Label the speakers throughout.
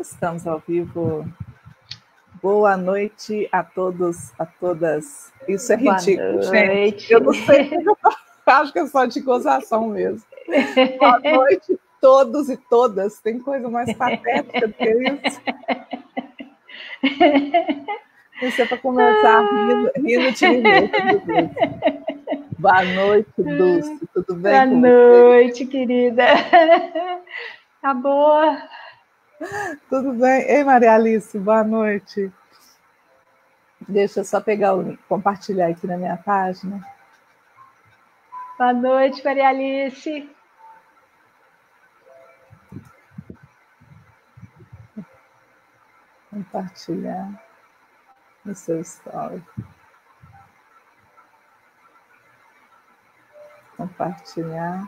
Speaker 1: Estamos ao vivo. Boa noite a todos, a todas. Isso é ridículo, gente. Eu não sei porque eu acho que é só de gozação mesmo. Boa noite, todos e todas. Tem coisa mais patética do que isso? Isso é para começar rindo de mim mesmo, meu Deus. Boa noite, Dulce. Tudo bem com você?
Speaker 2: Boa noite, querida. Tá boa?
Speaker 1: Tudo bem? Ei, Maria Alice, boa noite. Deixa eu só pegar o link, compartilhar aqui na minha página.
Speaker 2: Boa noite, Maria Alice.
Speaker 1: Compartilhar no seu story. Compartilhar.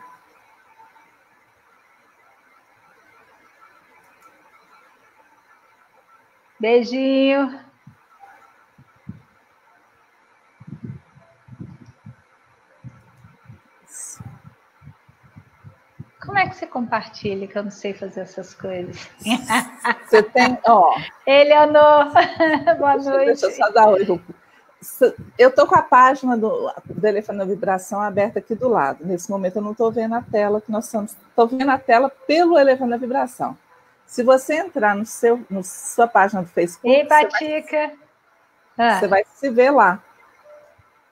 Speaker 2: Beijinho. Como é que você compartilha, que eu não sei fazer essas coisas?
Speaker 1: Você tem, ó...
Speaker 2: Eleonor, boa noite.
Speaker 1: Deixa eu só dar oi. Eu estou com a página do Elefante na Vibração aberta aqui do lado. Nesse momento eu não estou vendo a tela que nós estamos. Estou vendo a tela pelo Elefante na Vibração. Se você entrar no sua página do Facebook...
Speaker 2: Ei, Patica!
Speaker 1: Você vai se ver lá.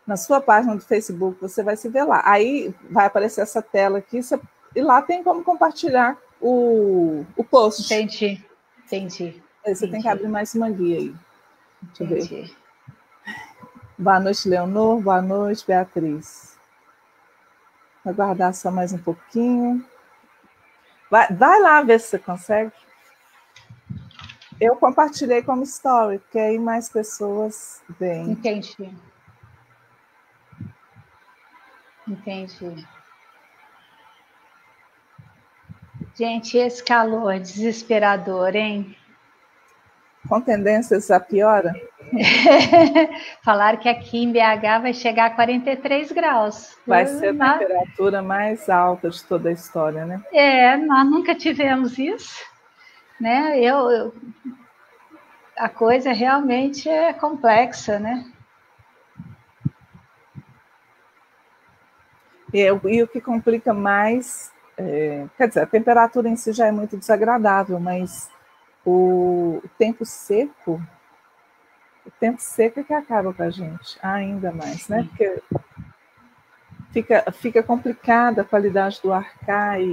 Speaker 1: Na sua página do Facebook, você vai se ver lá. Aí vai aparecer essa tela aqui, e lá tem como compartilhar o post.
Speaker 2: Entendi.
Speaker 1: Aí você tem que abrir mais uma guia aí. Deixa eu ver.
Speaker 2: Entendi.
Speaker 1: Boa noite, Leonor. Boa noite, Beatriz. Vou aguardar só mais um pouquinho. Vai lá ver se você consegue. Eu compartilhei como story, porque aí mais pessoas veem.
Speaker 2: Entendi. Gente, esse calor desesperador, hein?
Speaker 1: Com tendências a piora?
Speaker 2: Falaram que aqui em BH vai chegar a 43 graus.
Speaker 1: Vai ser a temperatura mais alta de toda a história, né?
Speaker 2: Nós nunca tivemos isso, né? A coisa realmente é complexa, né?
Speaker 1: E o que complica mais, quer dizer, a temperatura em si já é muito desagradável, mas o tempo seco é que acaba com a gente, ainda mais, né? Porque fica complicada a qualidade do ar cai.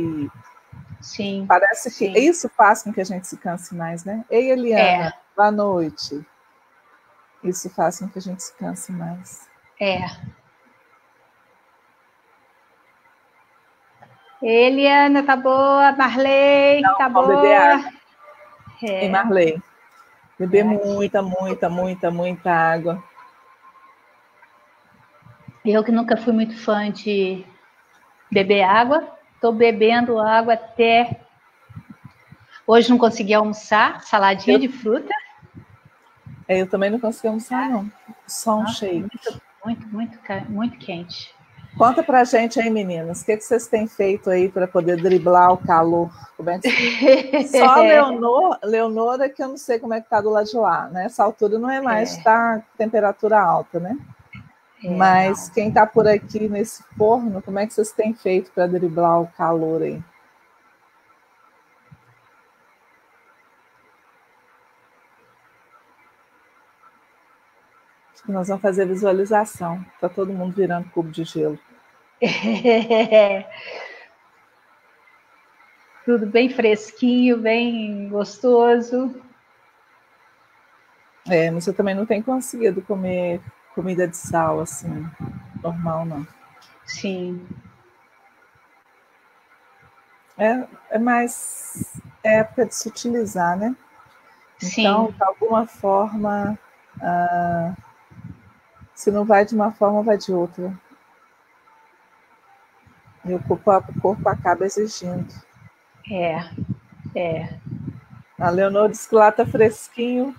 Speaker 2: Sim.
Speaker 1: Parece que isso faz com que a gente se canse mais, né? Ei, Eliana, boa noite. Isso faz com que a gente se canse mais.
Speaker 2: Eliana, tá boa. Marley,
Speaker 1: não,
Speaker 2: tá boa.
Speaker 1: Beber água. E Marley, beber muita água.
Speaker 2: Eu que nunca fui muito fã de beber água, tô bebendo água até... Hoje não consegui almoçar, saladinha de fruta.
Speaker 1: Eu também não consegui almoçar, não. Só um shake.
Speaker 2: Muito quente.
Speaker 1: Conta pra gente aí, meninas, o que vocês têm feito aí para poder driblar o calor? Como é que... Só a Leonor é que eu não sei como é que tá do lado de lá, né? Essa altura não é mais tá temperatura alta, né? Mas quem tá por aqui nesse forno, como é que vocês têm feito para driblar o calor aí? Nós vamos fazer visualização. Está todo mundo virando cubo de gelo.
Speaker 2: Tudo bem fresquinho, bem gostoso.
Speaker 1: Mas eu também não tenho conseguido comer comida de sal, assim, normal, não.
Speaker 2: Sim.
Speaker 1: É mais época de se utilizar, né?
Speaker 2: Sim.
Speaker 1: Então, de alguma forma... se não vai de uma forma, vai de outra. E o corpo acaba exigindo. A Leonor disse que lá está fresquinho.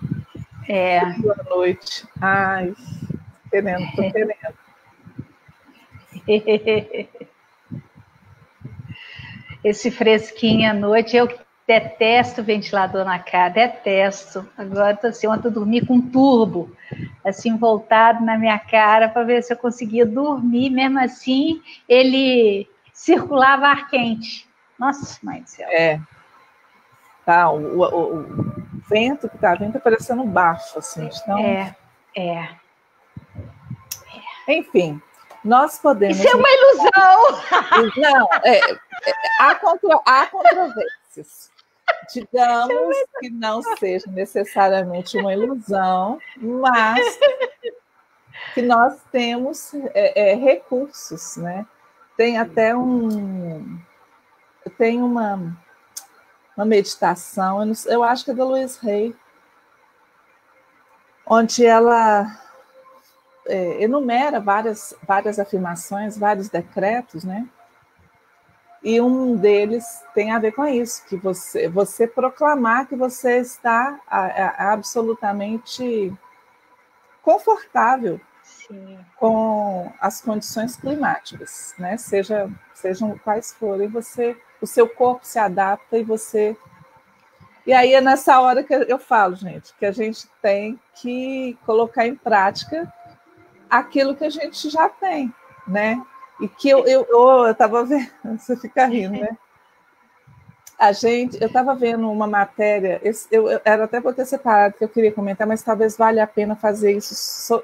Speaker 1: Boa noite. Ai, tô querendo.
Speaker 2: Esse fresquinho à noite, eu que detesto ventilador na cara, detesto. Agora, assim, ontem eu dormi com um turbo, assim, voltado na minha cara, para ver se eu conseguia dormir. Mesmo assim, ele circulava ar quente. Nossa, mãe do céu.
Speaker 1: Tá, o vento que tá vindo tá parecendo baixo, assim. Então... Enfim, nós podemos...
Speaker 2: Isso é uma ilusão!
Speaker 1: Não, há controvérsias. Digamos que não seja necessariamente uma ilusão, mas que nós temos recursos, né? Tem até tem uma meditação, eu acho que é da Louise Hay, onde ela enumera várias afirmações, vários decretos, né? E um deles tem a ver com isso, que você proclamar que você está absolutamente confortável com as condições climáticas, né? Sejam quais forem, o seu corpo se adapta e você... E aí é nessa hora que eu falo, gente, que a gente tem que colocar em prática aquilo que a gente já tem, né? E que eu estava vendo, você fica rindo, né? Eu estava vendo uma matéria, eu era até para ter separado, que eu queria comentar, mas talvez valha a pena fazer isso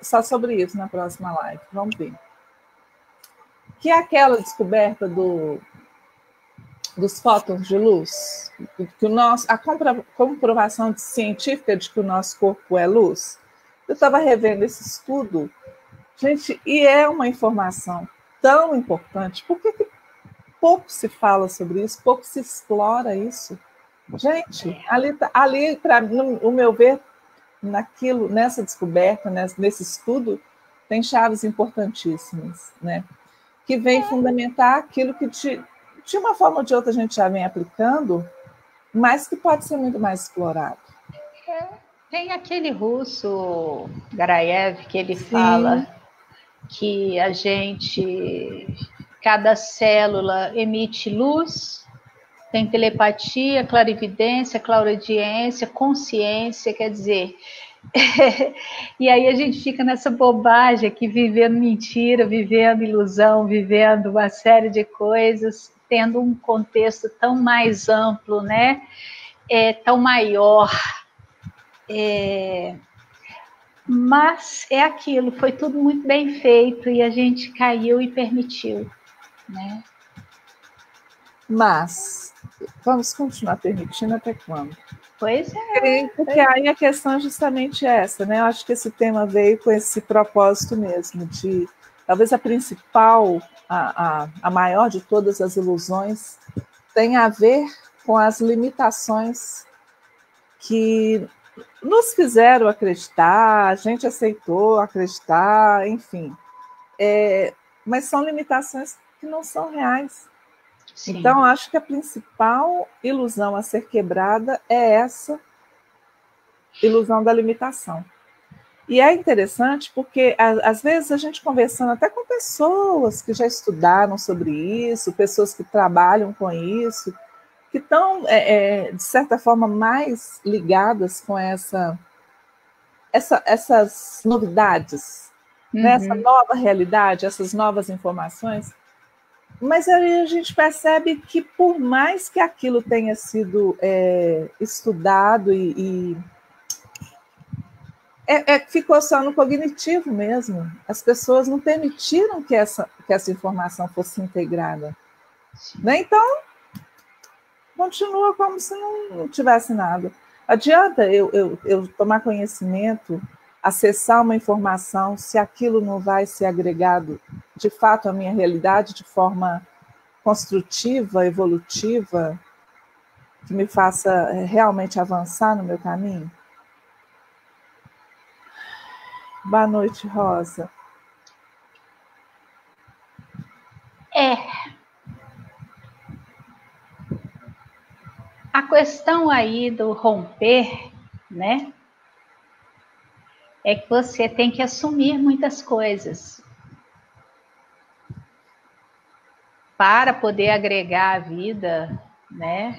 Speaker 1: só sobre isso na próxima live. Vamos ver. Que é aquela descoberta dos fótons de luz, que a comprovação científica de que o nosso corpo é luz. Eu estava revendo esse estudo, gente, e é uma informação tão importante. Por que pouco se fala sobre isso, pouco se explora isso? Gente, ali para o meu ver, nessa descoberta, nesse estudo, tem chaves importantíssimas, né? Que vem fundamentar aquilo que de uma forma ou de outra a gente já vem aplicando, mas que pode ser muito mais explorado.
Speaker 2: Tem aquele russo, Garayev, que ele fala que cada célula emite luz, tem telepatia, clarividência, clauraudiência, consciência, quer dizer... E aí a gente fica nessa bobagem aqui, vivendo mentira, vivendo ilusão, vivendo uma série de coisas, tendo um contexto tão mais amplo, né? Tão maior. Mas é aquilo, foi tudo muito bem feito e a gente caiu e permitiu, né?
Speaker 1: Mas vamos continuar permitindo até quando?
Speaker 2: Pois é.
Speaker 1: Porque aí a questão é justamente essa, né? Eu acho que esse tema veio com esse propósito mesmo, de talvez a principal, a maior de todas as ilusões, tem a ver com as limitações que nos fizeram acreditar, a gente aceitou acreditar, enfim. Mas são limitações que não são reais. Sim. Então, acho que a principal ilusão a ser quebrada é essa ilusão da limitação. E é interessante porque, às vezes, a gente conversando até com pessoas que já estudaram sobre isso, pessoas que trabalham com isso, que estão, de certa forma, mais ligadas com essas novidades, né? Essa nova realidade, essas novas informações. Mas aí a gente percebe que, por mais que aquilo tenha sido estudado e ficou só no cognitivo mesmo, as pessoas não permitiram que essa informação fosse integrada. Né? Então, continua como se não tivesse nada. Adianta eu tomar conhecimento, acessar uma informação, se aquilo não vai ser agregado de fato à minha realidade de forma construtiva, evolutiva, que me faça realmente avançar no meu caminho? Boa noite, Rosa.
Speaker 2: A questão aí do romper, né? É que você tem que assumir muitas coisas para poder agregar a vida, né?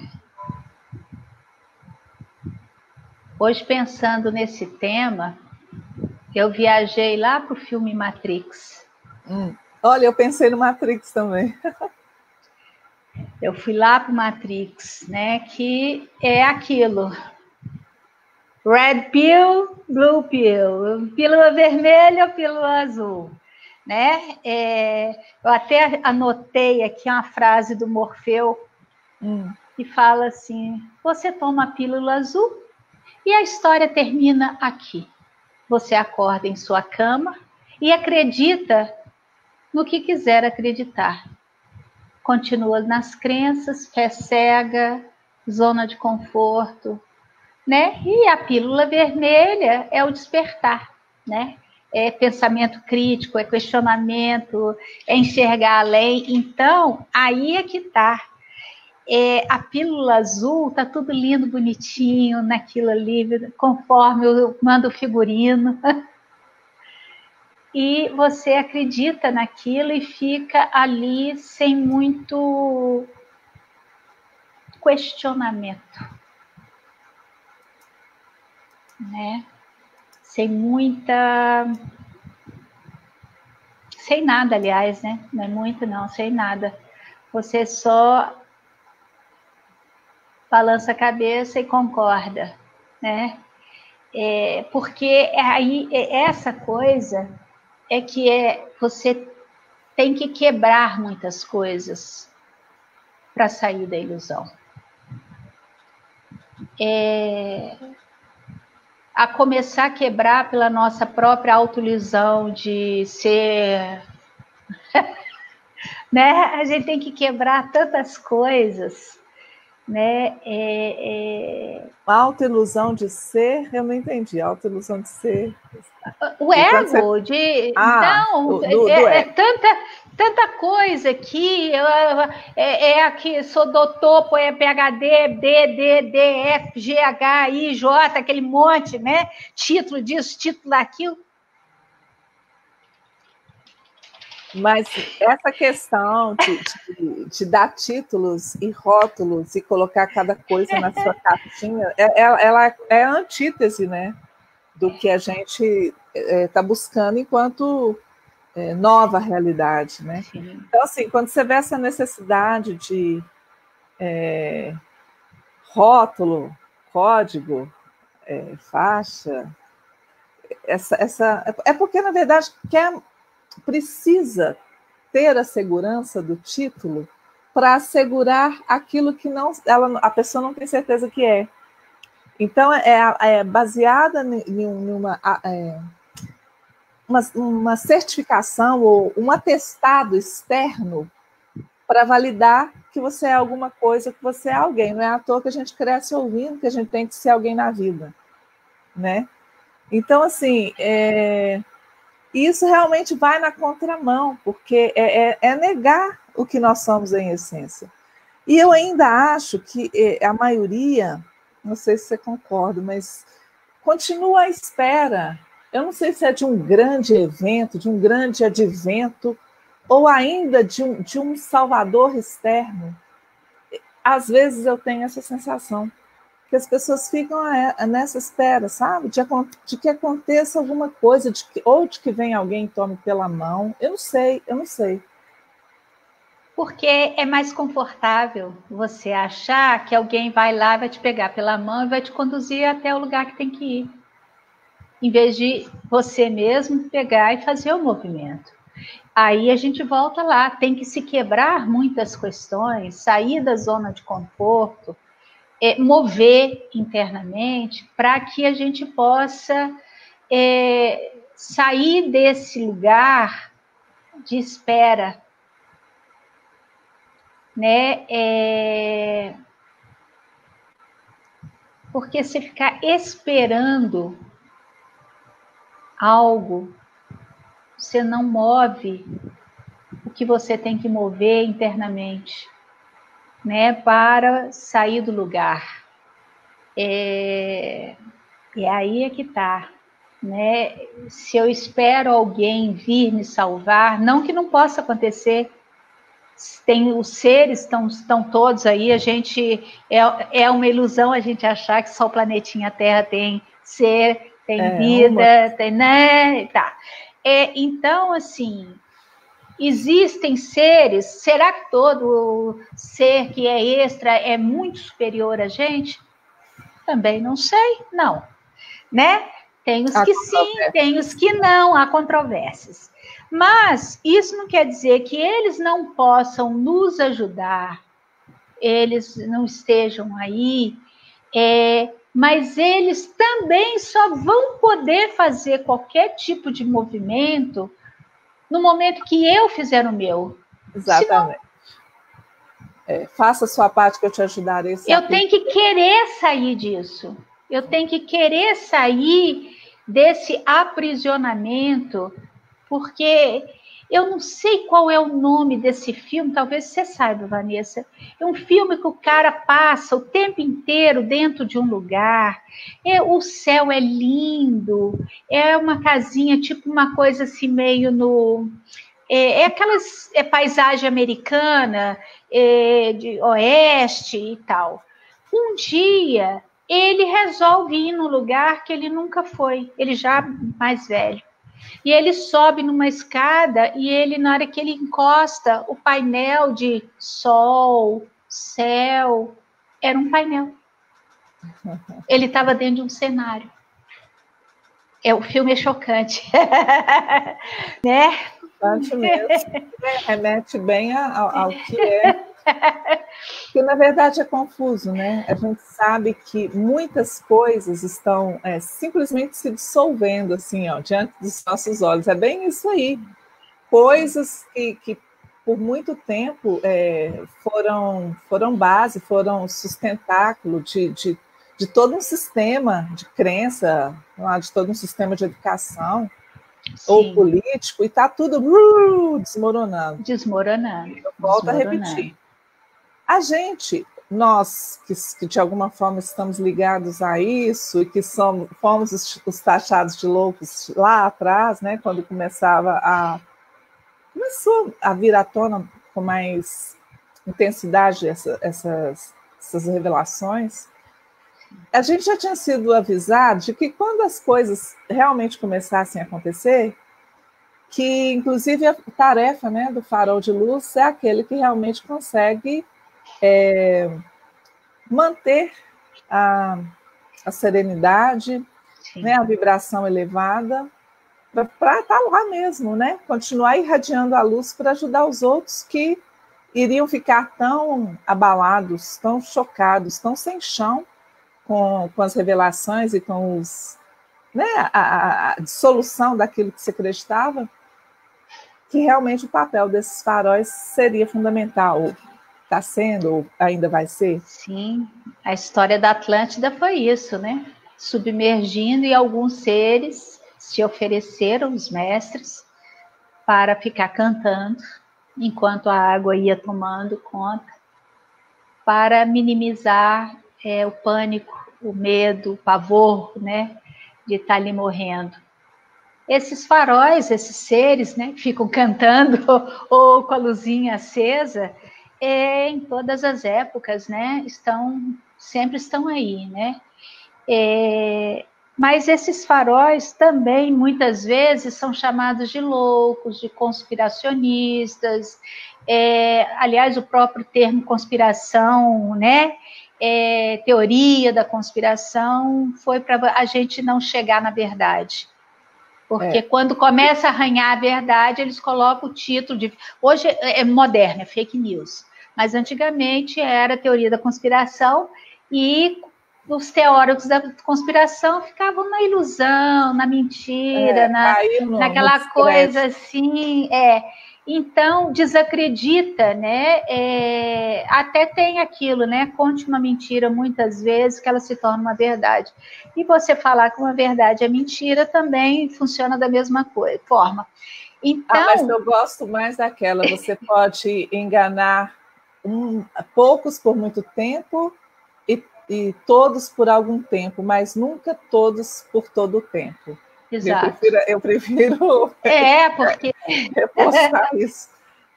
Speaker 2: Hoje, pensando nesse tema, eu viajei lá para o filme Matrix.
Speaker 1: Olha, eu pensei no Matrix também.
Speaker 2: Eu fui lá para o Matrix, né? Que é aquilo. Red pill, blue pill. Pílula vermelha, pílula azul. Né? Eu até anotei aqui uma frase do Morfeu que fala assim: você toma a pílula azul e a história termina aqui. Você acorda em sua cama e acredita no que quiser acreditar. Continua nas crenças, fé cega, zona de conforto, né? E a pílula vermelha é o despertar, né? É pensamento crítico, é questionamento, é enxergar além. Então, aí é que tá. A pílula azul tá tudo lindo, bonitinho, naquilo ali, conforme eu mando o figurino. E você acredita naquilo e fica ali sem muito questionamento, né? Sem nada, aliás, né? Não é muito, não, sem nada. Você só balança a cabeça e concorda, né? Porque aí essa coisa você tem que quebrar muitas coisas para sair da ilusão. A começar a quebrar pela nossa própria autoilusão de ser, né? A gente tem que quebrar tantas coisas, né?
Speaker 1: A autoilusão de ser, eu não entendi. A autoilusão de ser.
Speaker 2: O ego
Speaker 1: você...
Speaker 2: de não
Speaker 1: do ego.
Speaker 2: tanta coisa que aqui sou doutor, PhD, D, F, H, I, J, aquele monte, né? Título disso, título daquilo.
Speaker 1: Mas essa questão de dar títulos e rótulos e colocar cada coisa na sua caixinha, ela é a antítese, né, do que a gente está buscando enquanto nova realidade, né?
Speaker 2: Sim.
Speaker 1: Então, assim, quando você vê essa necessidade de rótulo, código, faixa, é porque, na verdade, precisa ter a segurança do título para assegurar aquilo que a pessoa não tem certeza que é. Então, é baseada em uma certificação ou um atestado externo para validar que você é alguma coisa, que você é alguém. Não é à toa que a gente cresce ouvindo que a gente tem que ser alguém na vida, né? Então, assim, isso realmente vai na contramão, porque é negar o que nós somos em essência. E eu ainda acho que a maioria, não sei se você concorda, mas continua à espera. Eu não sei se é de um grande evento, de um grande advento, ou ainda de um salvador externo. Às vezes eu tenho essa sensação que as pessoas ficam nessa espera, sabe? De que aconteça alguma coisa, ou de que venha alguém e tome pela mão. Eu não sei.
Speaker 2: Porque é mais confortável você achar que alguém vai lá, vai te pegar pela mão e vai te conduzir até o lugar que tem que ir. Em vez de você mesmo pegar e fazer o movimento. Aí a gente volta lá, tem que se quebrar muitas questões, sair da zona de conforto, mover internamente para que a gente possa sair desse lugar de espera, né? Porque se ficar esperando algo, você não move o que você tem que mover internamente, né? Para sair do lugar. E aí é que tá, né? Se eu espero alguém vir me salvar, não que não possa acontecer, tem os seres, estão todos aí, a gente, é uma ilusão a gente achar que só o planetinha Terra tem ser, tem vida, tem, né, tá. Então, assim, existem seres, será que todo ser que é extra é muito superior a gente? Também não sei, não, né? Tem os que sim, tem os que não, há controvérsias. Mas isso não quer dizer que eles não possam nos ajudar, eles não estejam aí, mas eles também só vão poder fazer qualquer tipo de movimento no momento que eu fizer o meu.
Speaker 1: Exatamente. Faça a sua parte que eu te ajudarei.
Speaker 2: Eu tenho que querer sair disso. Eu tenho que querer sair desse aprisionamento, porque eu não sei qual é o nome desse filme, talvez você saiba, Vanessa. É um filme que o cara passa o tempo inteiro dentro de um lugar, o céu é lindo, é uma casinha, tipo uma coisa assim meio no... aquelas paisagem americana, de oeste e tal. Um dia, ele resolve ir num lugar que ele nunca foi, ele já mais velho. E ele sobe numa escada e ele, na hora que ele encosta, o painel de sol, céu, era um painel. Ele estava dentro de um cenário. O filme é chocante. Né?
Speaker 1: Chocante mesmo. Remete bem ao que é. Porque, na verdade, é confuso, né? A gente sabe que muitas coisas estão simplesmente se dissolvendo, assim, ó, diante dos nossos olhos. É bem isso aí. Coisas que por muito tempo foram base, foram sustentáculo de todo um sistema de crença, de todo um sistema de educação, sim, ou político, e está tudo desmoronando.
Speaker 2: Eu
Speaker 1: volto a repetir. A gente, nós que de alguma forma estamos ligados a isso e que fomos os taxados de loucos lá atrás, né, quando começou a vir à tona com mais intensidade essas revelações, a gente já tinha sido avisado de que quando as coisas realmente começassem a acontecer, que inclusive a tarefa, né, do farol de luz é aquele que realmente consegue manter a serenidade, né, a vibração elevada, para estar lá mesmo, né? Continuar irradiando a luz para ajudar os outros que iriam ficar tão abalados, tão chocados, tão sem chão com as revelações e com a dissolução daquilo que se acreditava, que realmente o papel desses faróis seria fundamental. Está sendo, ou ainda vai ser?
Speaker 2: Sim, a história da Atlântida foi isso, né? Submergindo, e alguns seres se ofereceram, os mestres, para ficar cantando, enquanto a água ia tomando conta, para minimizar o pânico, o medo, o pavor, né, de estar ali morrendo. Esses faróis, esses seres, né, que ficam cantando ou com a luzinha acesa, em todas as épocas, né, sempre estão aí, né? Mas esses faróis também, muitas vezes, são chamados de loucos, de conspiracionistas. Aliás, o próprio termo conspiração, né? Teoria da conspiração, foi para a gente não chegar na verdade. Porque quando começa a arranhar a verdade, eles colocam o título de... Hoje é moderno, é fake news. Mas antigamente era teoria da conspiração, e os teóricos da conspiração ficavam na ilusão, na mentira, naquela coisa assim. Então, desacredita, né? Até tem aquilo, né? Conte uma mentira muitas vezes que ela se torna uma verdade. E você falar que uma verdade é mentira também funciona da mesma forma. Então,
Speaker 1: mas eu gosto mais daquela. Você pode enganar poucos por muito tempo e todos por algum tempo, mas nunca todos por todo o tempo.
Speaker 2: Exato.
Speaker 1: Eu prefiro
Speaker 2: porque
Speaker 1: reforçar isso.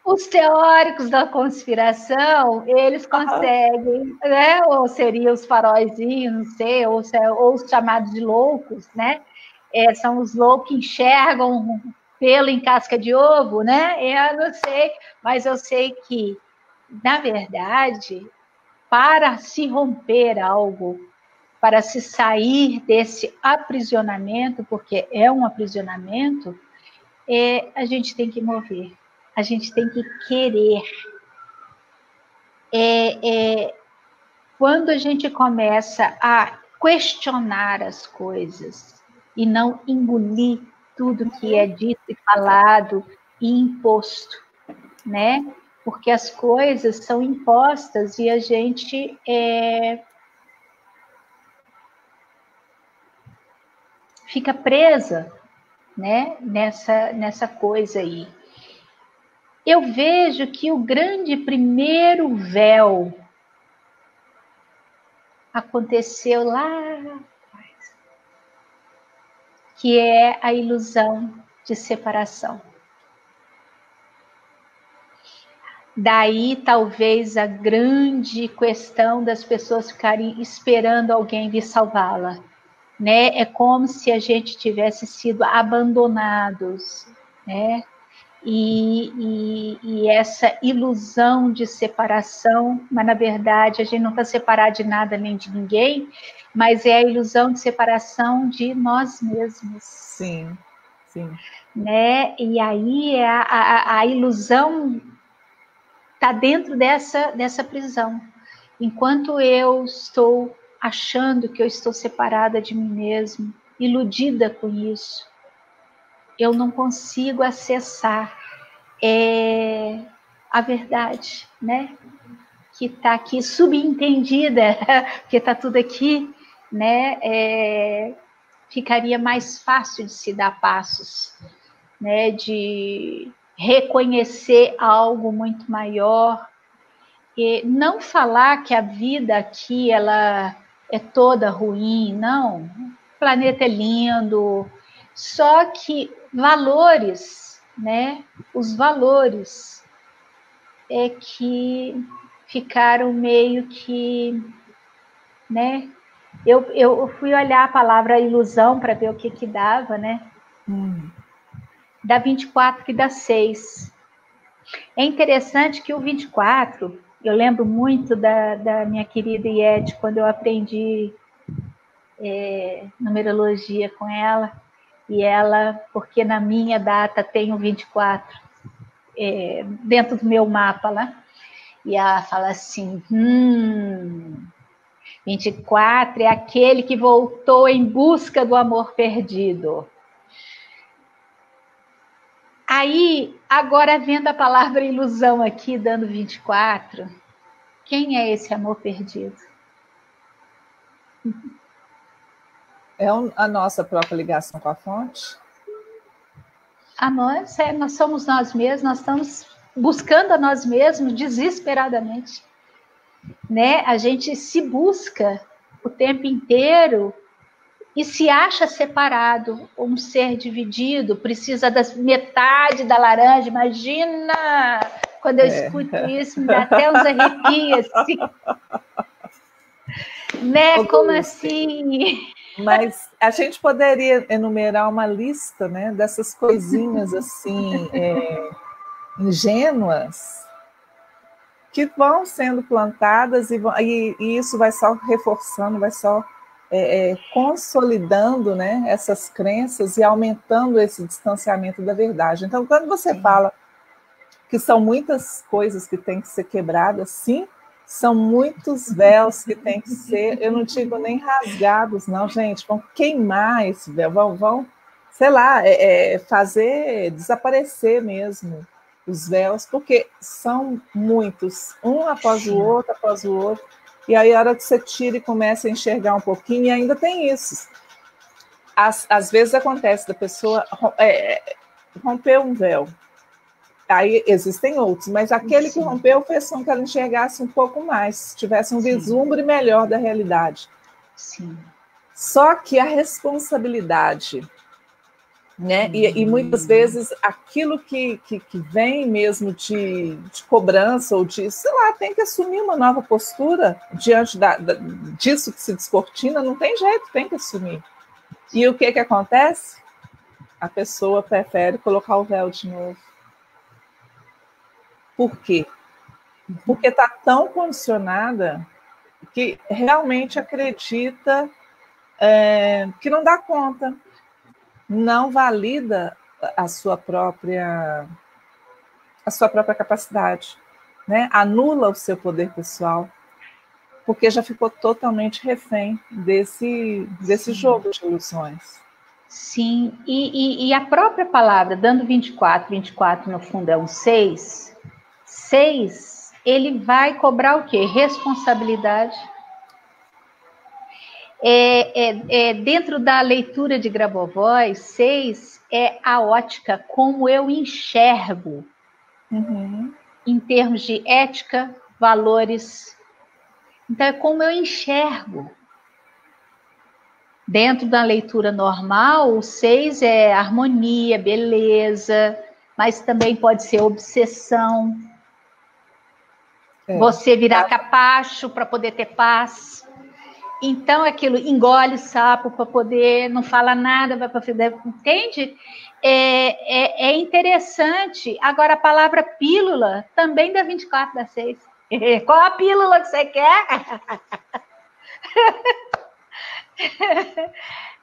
Speaker 2: Os teóricos da conspiração, eles conseguem, né? Ou seriam os faróizinhos, não sei, ou os chamados de loucos, né? São os loucos que enxergam pelo em casca de ovo, né? Eu não sei, mas eu sei que, na verdade, para se romper algo, para se sair desse aprisionamento, porque é um aprisionamento, a gente tem que mover, a gente tem que querer. Quando a gente começa a questionar as coisas e não engolir tudo que é dito e falado e imposto, né? Porque as coisas são impostas e a gente fica presa, né? Nessa coisa aí. Eu vejo que o grande primeiro véu aconteceu lá atrás, que é a ilusão de separação. Daí, talvez, a grande questão das pessoas ficarem esperando alguém vir salvá-la, né? É como se a gente tivesse sido abandonados, né? E essa ilusão de separação, mas na verdade a gente não está separado de nada nem de ninguém, mas é a ilusão de separação de nós mesmos.
Speaker 1: Sim, sim.
Speaker 2: Né? E aí a ilusão está dentro dessa prisão. Enquanto eu estou achando que eu estou separada de mim mesmo, iludida com isso, eu não consigo acessar a verdade, né? Que está aqui subentendida, porque está tudo aqui, né? Ficaria mais fácil de se dar passos, né? De reconhecer algo muito maior, e não falar que a vida aqui ela é toda ruim, não. O planeta é lindo, só que valores, né? Os valores que ficaram meio que, né? Eu fui olhar a palavra ilusão para ver o que dava, né? Dá 24 que dá 6. É interessante que o 24, eu lembro muito da minha querida Iede, quando eu aprendi numerologia com ela, e ela, porque na minha data tem o 24, dentro do meu mapa lá, e ela fala assim, 24 é aquele que voltou em busca do amor perdido. Aí, agora vendo a palavra ilusão aqui, dando 24, quem é esse amor perdido?
Speaker 1: É a nossa própria ligação com a fonte?
Speaker 2: Nós somos nós mesmos, nós estamos buscando a nós mesmos desesperadamente, né? A gente se busca o tempo inteiro e se acha separado, um ser dividido, precisa da metade da laranja. Imagina, quando eu escuto isso, me dá até uns arrepios, assim. Né? Como assim?
Speaker 1: Mas a gente poderia enumerar uma lista, né, dessas coisinhas assim, ingênuas, que vão sendo plantadas e isso vai só reforçando, vai só consolidando, né, essas crenças e aumentando esse distanciamento da verdade. Então, quando você fala que são muitas coisas que têm que ser quebradas, sim, são muitos véus que têm que ser, eu não digo nem rasgados, não, gente, vão queimar esse véu, vão sei lá, fazer desaparecer mesmo os véus, porque são muitos, um após o outro, e aí a hora que você tira e começa a enxergar um pouquinho, e ainda tem isso. Às vezes acontece da pessoa romper um véu, aí existem outros, mas aquele que rompeu fez com que ela enxergasse um pouco mais, tivesse um vislumbre melhor da realidade.
Speaker 2: Sim.
Speaker 1: Só que a responsabilidade né? E muitas vezes aquilo que vem mesmo de cobrança ou de, sei lá, tem que assumir uma nova postura diante disso que se descortina, não tem jeito, tem que assumir. E o que acontece? A pessoa prefere colocar o véu de novo. Por quê? Porque está tão condicionada que realmente acredita que não dá conta, não valida a sua própria capacidade, né? Anula o seu poder pessoal, porque já ficou totalmente refém desse jogo de ilusões.
Speaker 2: Sim, e a própria palavra, dando 24 no fundo é um 6, ele vai cobrar o quê? Responsabilidade. Dentro da leitura de Grabovoi, 6 é a ótica, como eu enxergo, em termos de ética, valores. Então, é como eu enxergo. Dentro da leitura normal, o 6 é harmonia, beleza, mas também pode ser obsessão. Você virar capacho para poder ter paz. Então, aquilo engole sapo para poder, não fala nada, vai para frente, entende? É interessante. Agora, a palavra pílula também dá 24, dá 6. Qual a pílula que você quer?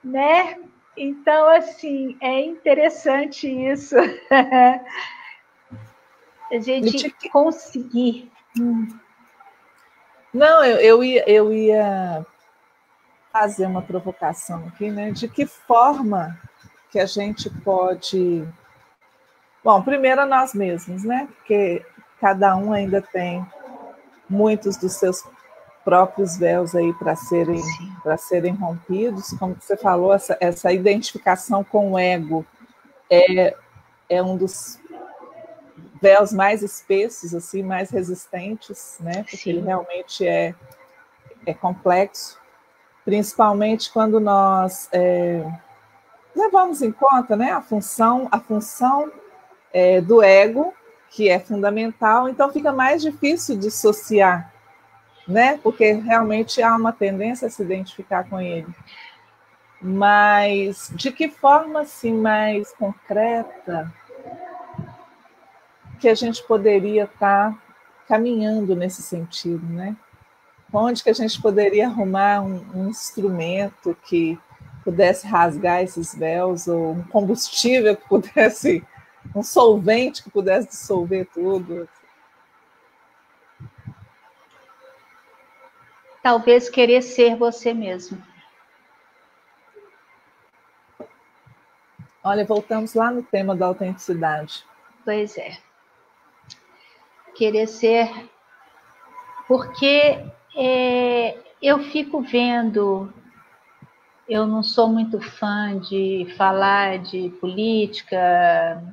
Speaker 2: Né? Então, assim, é interessante isso. A gente conseguir.
Speaker 1: Não, eu ia fazer uma provocação aqui, né? De que forma que a gente pode... Bom, primeiro a nós mesmos, né? Porque cada um ainda tem muitos dos seus próprios véus aí para serem rompidos. Como você falou, essa identificação com o ego é um dos véus mais espessos, assim, mais resistentes, né? Porque ele realmente é complexo, principalmente quando nós levamos em conta, né, a função do ego, que é fundamental, então fica mais difícil dissociar, né, porque realmente há uma tendência a se identificar com ele. Mas de que forma assim, mais concreta que a gente poderia estar caminhando nesse sentido, né? Onde que a gente poderia arrumar um instrumento que pudesse rasgar esses véus, ou um combustível que pudesse, um solvente que pudesse dissolver tudo?
Speaker 2: Talvez querer ser você mesmo.
Speaker 1: Olha, voltamos lá no tema da autenticidade.
Speaker 2: Pois é. Querer ser... Porque eu fico vendo... Eu não sou muito fã de falar de política,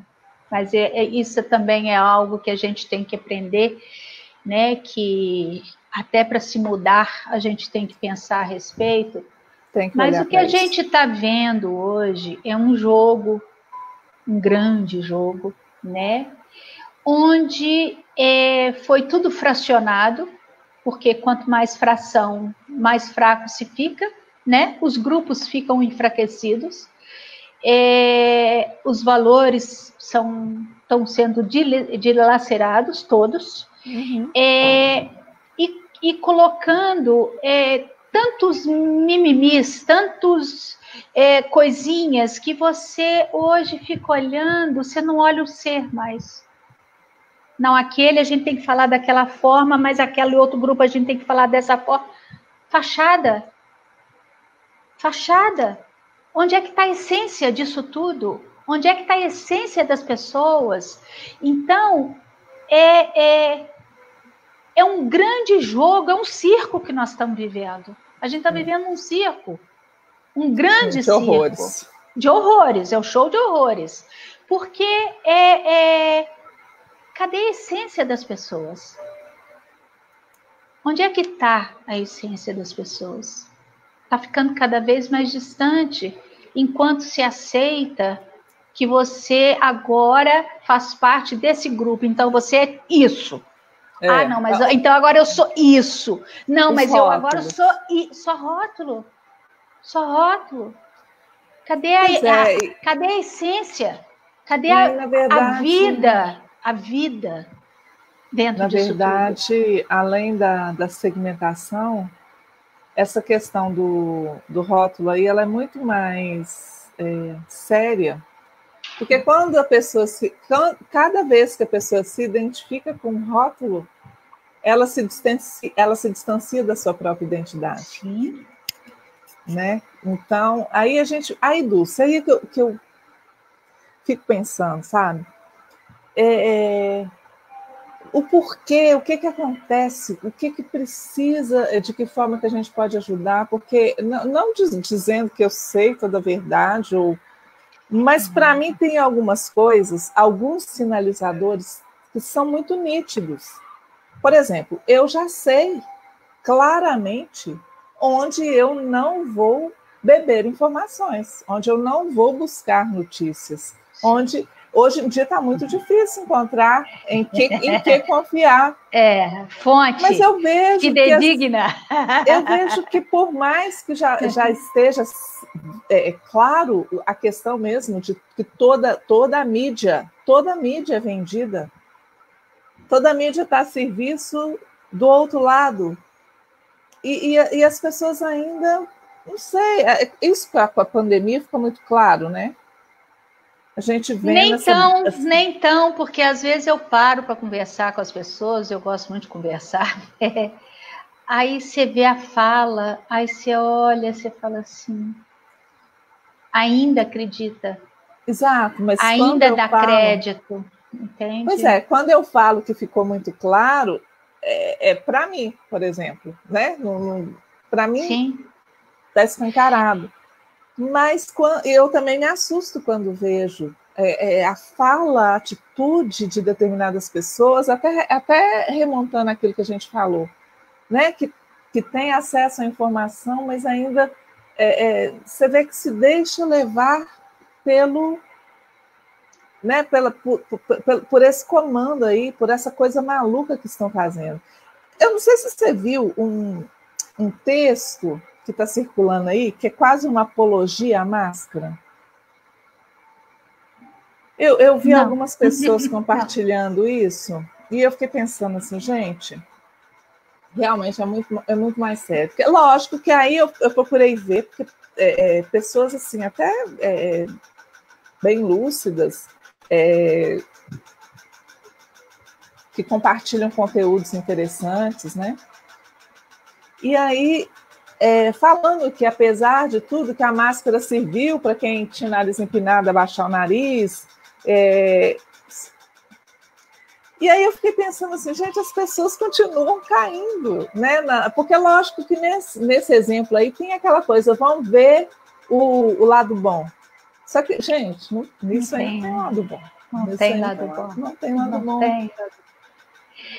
Speaker 2: mas isso também é algo que a gente tem que aprender, né? Que até para se mudar a gente tem que pensar a respeito. Mas o que a gente está vendo hoje é um jogo, um grande jogo, né? Onde foi tudo fracionado, porque quanto mais fração, mais fraco se fica, né? Os grupos ficam enfraquecidos, os valores estão sendo dilacerados todos, e colocando tantos mimimis, tantos coisinhas que você hoje fica olhando, você não olha o ser mais. Não, aquele a gente tem que falar daquela forma, mas aquele outro grupo a gente tem que falar dessa forma. Fachada. Fachada. Onde é que está a essência disso tudo? Onde é que está a essência das pessoas? Então, é um grande jogo, é um circo que nós estamos vivendo. A gente está vivendo um circo. Um grande circo. De horrores. De horrores, é o show de horrores. Porque cadê a essência das pessoas? Onde é que está a essência das pessoas? Está ficando cada vez mais distante, enquanto se aceita que você agora faz parte desse grupo, então você é isso. Ah, não, mas então agora eu sou isso. Não, mas eu agora sou só rótulo. Só rótulo. Cadê cadê a essência? Cadê a vida? A vida dentro disso tudo?
Speaker 1: Na verdade, além da segmentação, essa questão do rótulo aí, ela é muito mais séria. Porque quando a pessoa cada vez que a pessoa se identifica com um rótulo, ela se distancia da sua própria identidade.
Speaker 2: Sim.
Speaker 1: Né? Então, aí Dulce, aí que eu fico pensando, sabe? O porquê, o que acontece, o que precisa, de que forma que a gente pode ajudar, porque não dizendo que eu sei toda a verdade, mas para mim tem algumas coisas, alguns sinalizadores que são muito nítidos. Por exemplo, eu já sei claramente onde eu não vou beber informações, onde eu não vou buscar notícias, onde hoje em dia está muito difícil encontrar em que confiar.
Speaker 2: Fonte.
Speaker 1: Mas eu vejo
Speaker 2: fidedigna.
Speaker 1: Eu vejo que por mais que já esteja claro a questão mesmo de que toda a mídia é vendida, toda a mídia está a serviço do outro lado. E as pessoas ainda, não sei, isso com a pandemia ficou muito claro, né? A gente vê
Speaker 2: nem tão, porque às vezes eu paro para conversar com as pessoas, eu gosto muito de conversar, aí você vê a fala, aí você olha, você fala assim, ainda acredita.
Speaker 1: Exato, mas
Speaker 2: ainda dá crédito, entende?
Speaker 1: Pois é, quando eu falo que ficou muito claro, para mim, por exemplo, né? Para mim, está escancarado. Mas eu também me assusto quando vejo a fala, a atitude de determinadas pessoas, até remontando aquilo que a gente falou, né? Que tem acesso à informação, mas ainda você vê que se deixa levar pelo, né, por esse comando aí, por essa coisa maluca que estão fazendo. Eu não sei se você viu um texto que está circulando aí, que é quase uma apologia à máscara. Eu vi algumas pessoas compartilhando isso, e eu fiquei pensando assim, gente, realmente é muito mais sério. Porque, lógico que aí eu procurei ver, porque pessoas assim, até bem lúcidas, que compartilham conteúdos interessantes, né? E aí, falando que, apesar de tudo, que a máscara serviu para quem tinha o nariz empinado abaixar o nariz. E aí eu fiquei pensando assim, gente, as pessoas continuam caindo, né? Porque lógico que nesse exemplo aí tem aquela coisa, vamos ver o lado bom. Só que, gente, nisso aí não tem lado bom.
Speaker 2: Não tem lado bom.
Speaker 1: Não tem lado bom.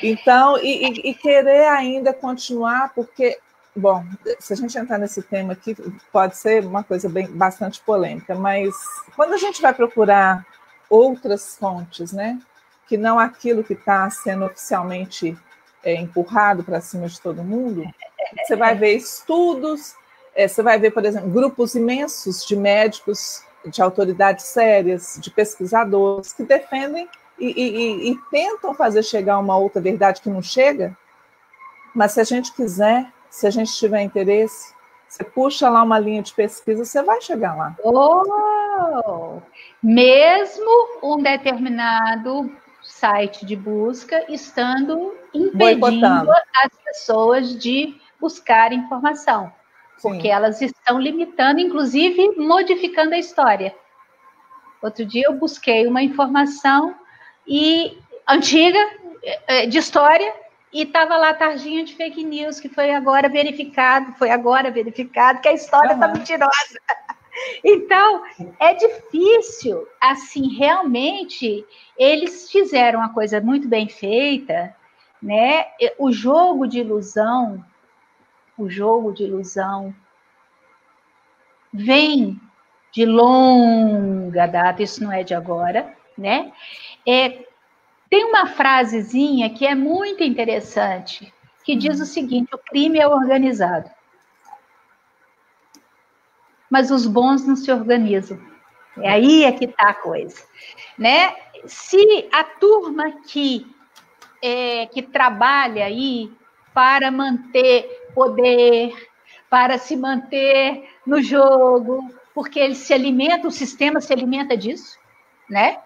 Speaker 1: Então, e querer ainda continuar, porque, bom, se a gente entrar nesse tema aqui, pode ser uma coisa bastante polêmica, mas quando a gente vai procurar outras fontes, né, que não aquilo que está sendo oficialmente empurrado para cima de todo mundo, você vai ver estudos, você vai ver, por exemplo, grupos imensos de médicos, de autoridades sérias, de pesquisadores, que defendem e tentam fazer chegar uma outra verdade que não chega, mas se a gente quiser, se a gente tiver interesse, você puxa lá uma linha de pesquisa, você vai chegar lá.
Speaker 2: Mesmo um determinado site de busca estando impedindo
Speaker 1: boicotando
Speaker 2: as pessoas de buscar informação, porque elas estão limitando, inclusive modificando a história. Outro dia eu busquei uma informação antiga, de história, e estava lá a tarjinha de fake news, que foi agora verificado que a história está mentirosa. Então, é difícil, assim, realmente, eles fizeram uma coisa muito bem feita, né? O jogo de ilusão vem de longa data, isso não é de agora, né? Tem uma frasezinha que é muito interessante, que diz o seguinte: o crime é organizado, mas os bons não se organizam. Aí é que está a coisa, né? Se a turma que trabalha aí para manter poder, para se manter no jogo, porque ele se alimenta, o sistema se alimenta disso, né?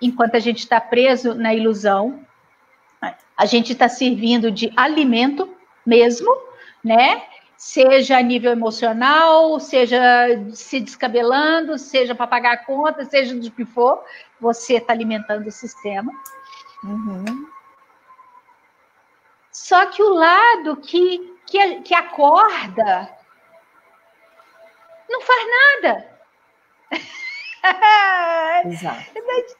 Speaker 2: Enquanto a gente está preso na ilusão, a gente está servindo de alimento mesmo, né? Seja a nível emocional, seja se descabelando, seja para pagar a conta, seja do que for, você está alimentando o sistema.
Speaker 1: Uhum.
Speaker 2: Só que o lado que acorda não faz nada.
Speaker 1: Exato.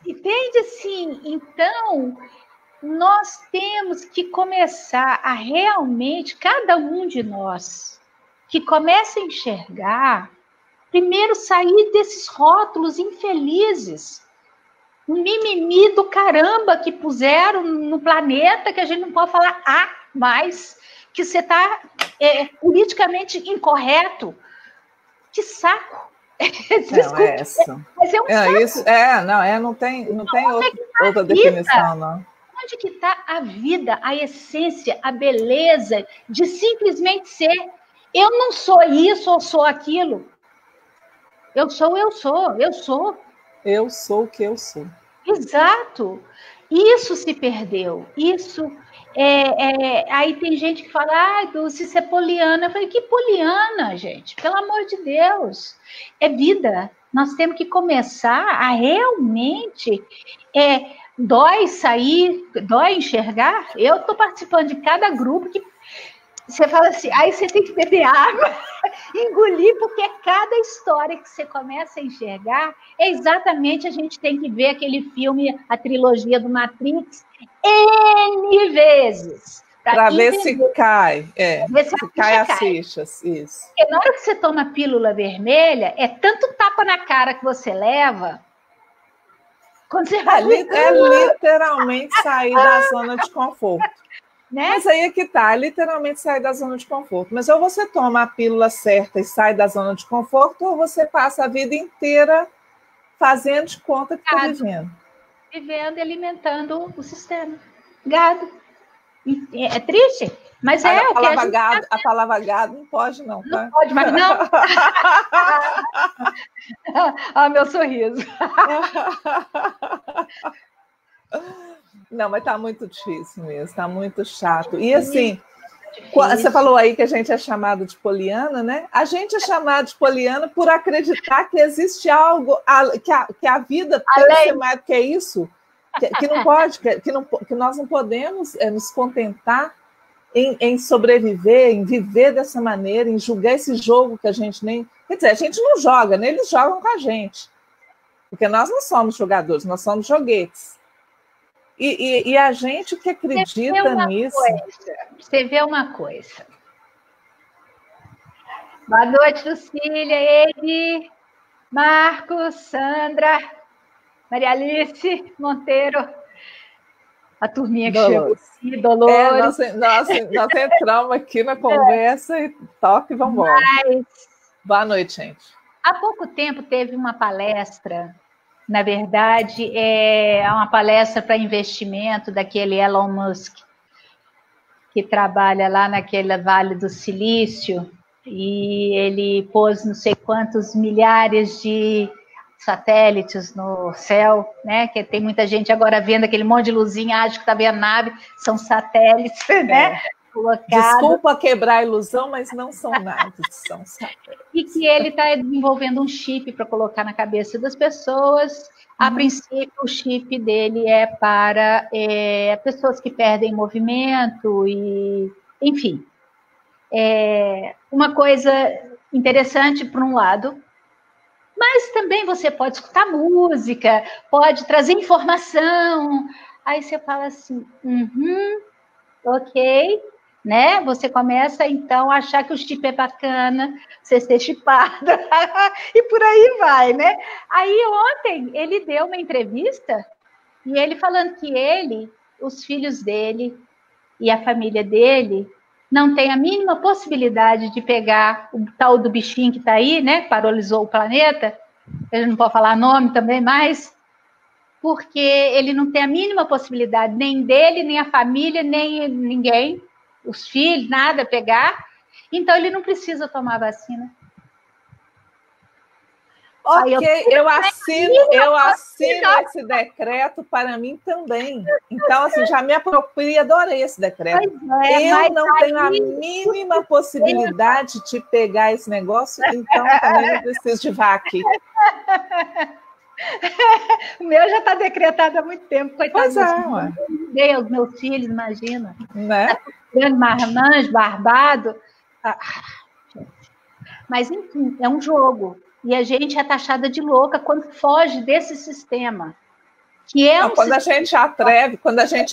Speaker 2: Entende assim? Então, nós temos que começar a realmente, cada um de nós, que começa a enxergar, primeiro sair desses rótulos infelizes, um mimimi do caramba que puseram no planeta, que a gente não pode falar mais, que você está politicamente incorreto. Que saco!
Speaker 1: Desculpa, não, essa.
Speaker 2: Mas é um saco.
Speaker 1: Isso, não tem outra definição, não.
Speaker 2: Onde que está a vida, a essência, a beleza de simplesmente ser? Eu não sou isso ou sou aquilo. Eu sou. Eu
Speaker 1: sou o que eu sou.
Speaker 2: Exato. Isso se perdeu. Isso aí tem gente que fala, Dulce, isso é poliana. Eu falei, que poliana, gente? Pelo amor de Deus. É vida. Nós temos que começar a realmente... dói sair, dói enxergar. Eu estou participando de cada grupo que você fala assim, aí você tem que beber água, engolir, porque cada história que você começa a enxergar, exatamente a gente tem que ver aquele filme, a trilogia do Matrix, N vezes.
Speaker 1: Para ver se cai. Se cai as fichas, isso.
Speaker 2: Porque na hora que você toma a pílula vermelha, é tanto tapa na cara que você leva, quando você vai...
Speaker 1: É literalmente sair da zona de conforto. Né? Mas aí é que tá, literalmente sair da zona de conforto. Mas ou você toma a pílula certa e sai da zona de conforto, ou você passa a vida inteira fazendo de conta que está vivendo.
Speaker 2: Vivendo e alimentando o sistema. Gado. É triste, mas
Speaker 1: a palavra gado não pode não, tá?
Speaker 2: Não pode, mas não. Ah, meu sorriso.
Speaker 1: Não, mas tá muito difícil mesmo, tá muito chato. E assim, você falou aí que a gente é chamado de poliana, né? A gente é chamado de poliana por acreditar que existe algo, que a vida tem que ser mais do que isso, que não pode, que nós não podemos nos contentar em sobreviver, em viver dessa maneira, em julgar esse jogo que a gente nem... Quer dizer, a gente não joga, né? Eles jogam com a gente. Porque nós não somos jogadores, nós somos joguetes. E a gente que acredita nisso...
Speaker 2: Você vê uma coisa. Boa noite, Lucília, Edi, Marcos, Sandra, Maria Alice Monteiro, a turminha que chegou aqui, Dolores.
Speaker 1: Nós entramos aqui na conversa e toca e vamos embora. Boa noite, gente.
Speaker 2: Há pouco tempo teve uma palestra... Na verdade, é uma palestra para investimento daquele Elon Musk, que trabalha lá naquele Vale do Silício, e ele pôs não sei quantos milhares de satélites no céu, né? Que tem muita gente agora vendo aquele monte de luzinha, acha que está vendo nave, são satélites, né? Colocado.
Speaker 1: Desculpa quebrar a ilusão, mas não são nada, são satélites.
Speaker 2: E que ele está desenvolvendo um chip para colocar na cabeça das pessoas. A princípio, o chip dele é para pessoas que perdem movimento, e, enfim. Uma coisa interessante, por um lado, mas também você pode escutar música, pode trazer informação. Aí você fala assim, ok, né? Você começa, então, a achar que o chip é bacana, você ser chipada, e por aí vai, né? Aí, ontem, ele deu uma entrevista, e ele falando que ele, os filhos dele e a família dele não tem a mínima possibilidade de pegar o tal do bichinho que está aí, né? Paralisou o planeta, ele não pode falar nome também mais, porque ele não tem a mínima possibilidade, nem dele, nem a família, nem ninguém, os filhos, nada, pegar. Então, ele não precisa tomar vacina.
Speaker 1: Ok, eu assino esse decreto para mim também. Então, assim, já me apropriei, adorei esse decreto. Eu não tenho a mínima possibilidade de pegar esse negócio, então também não preciso de VAC.
Speaker 2: O meu já está decretado há muito tempo, coitado.
Speaker 1: Pois é,
Speaker 2: dei aos meus filhos, imagina.
Speaker 1: Né?
Speaker 2: Grande marmanjo, barbado. Mas, enfim, é um jogo. E a gente é taxada de louca quando foge desse sistema. Que é
Speaker 1: quando a gente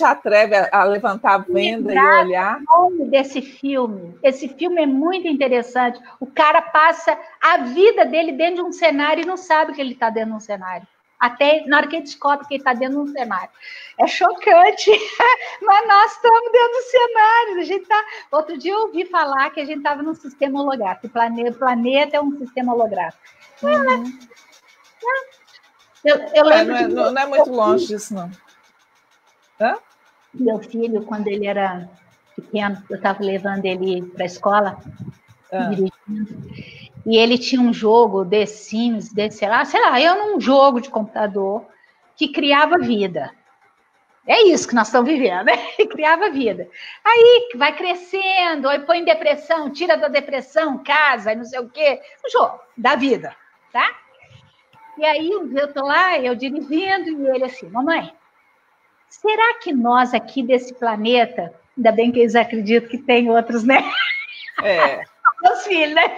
Speaker 1: atreve a levantar a venda e olhar.
Speaker 2: O nome desse filme. Esse filme é muito interessante. O cara passa a vida dele dentro de um cenário e não sabe que ele está dentro de um cenário. Até na hora que ele descobre que ele está dentro de um cenário. É chocante, mas nós estamos dentro do cenário. A gente tá... Outro dia eu ouvi falar que a gente estava num sistema holográfico. O planeta é um sistema holográfico.
Speaker 1: Uhum.
Speaker 2: Eu lembro
Speaker 1: não é muito longe disso, não. Hã?
Speaker 2: Meu filho, quando ele era pequeno, eu estava levando ele para a escola, dirigindo, e ele tinha um jogo The Sims, sei lá, um jogo de computador que criava vida. É isso que nós estamos vivendo, né? Criava vida. Aí vai crescendo, aí põe em depressão, tira da depressão, casa, não sei o quê. O jogo da vida, tá? E aí um dia eu tô lá, eu dirigindo, e ele assim, mamãe, será que nós aqui desse planeta, ainda bem que eles acreditam que tem outros, né? Meus filhos, né?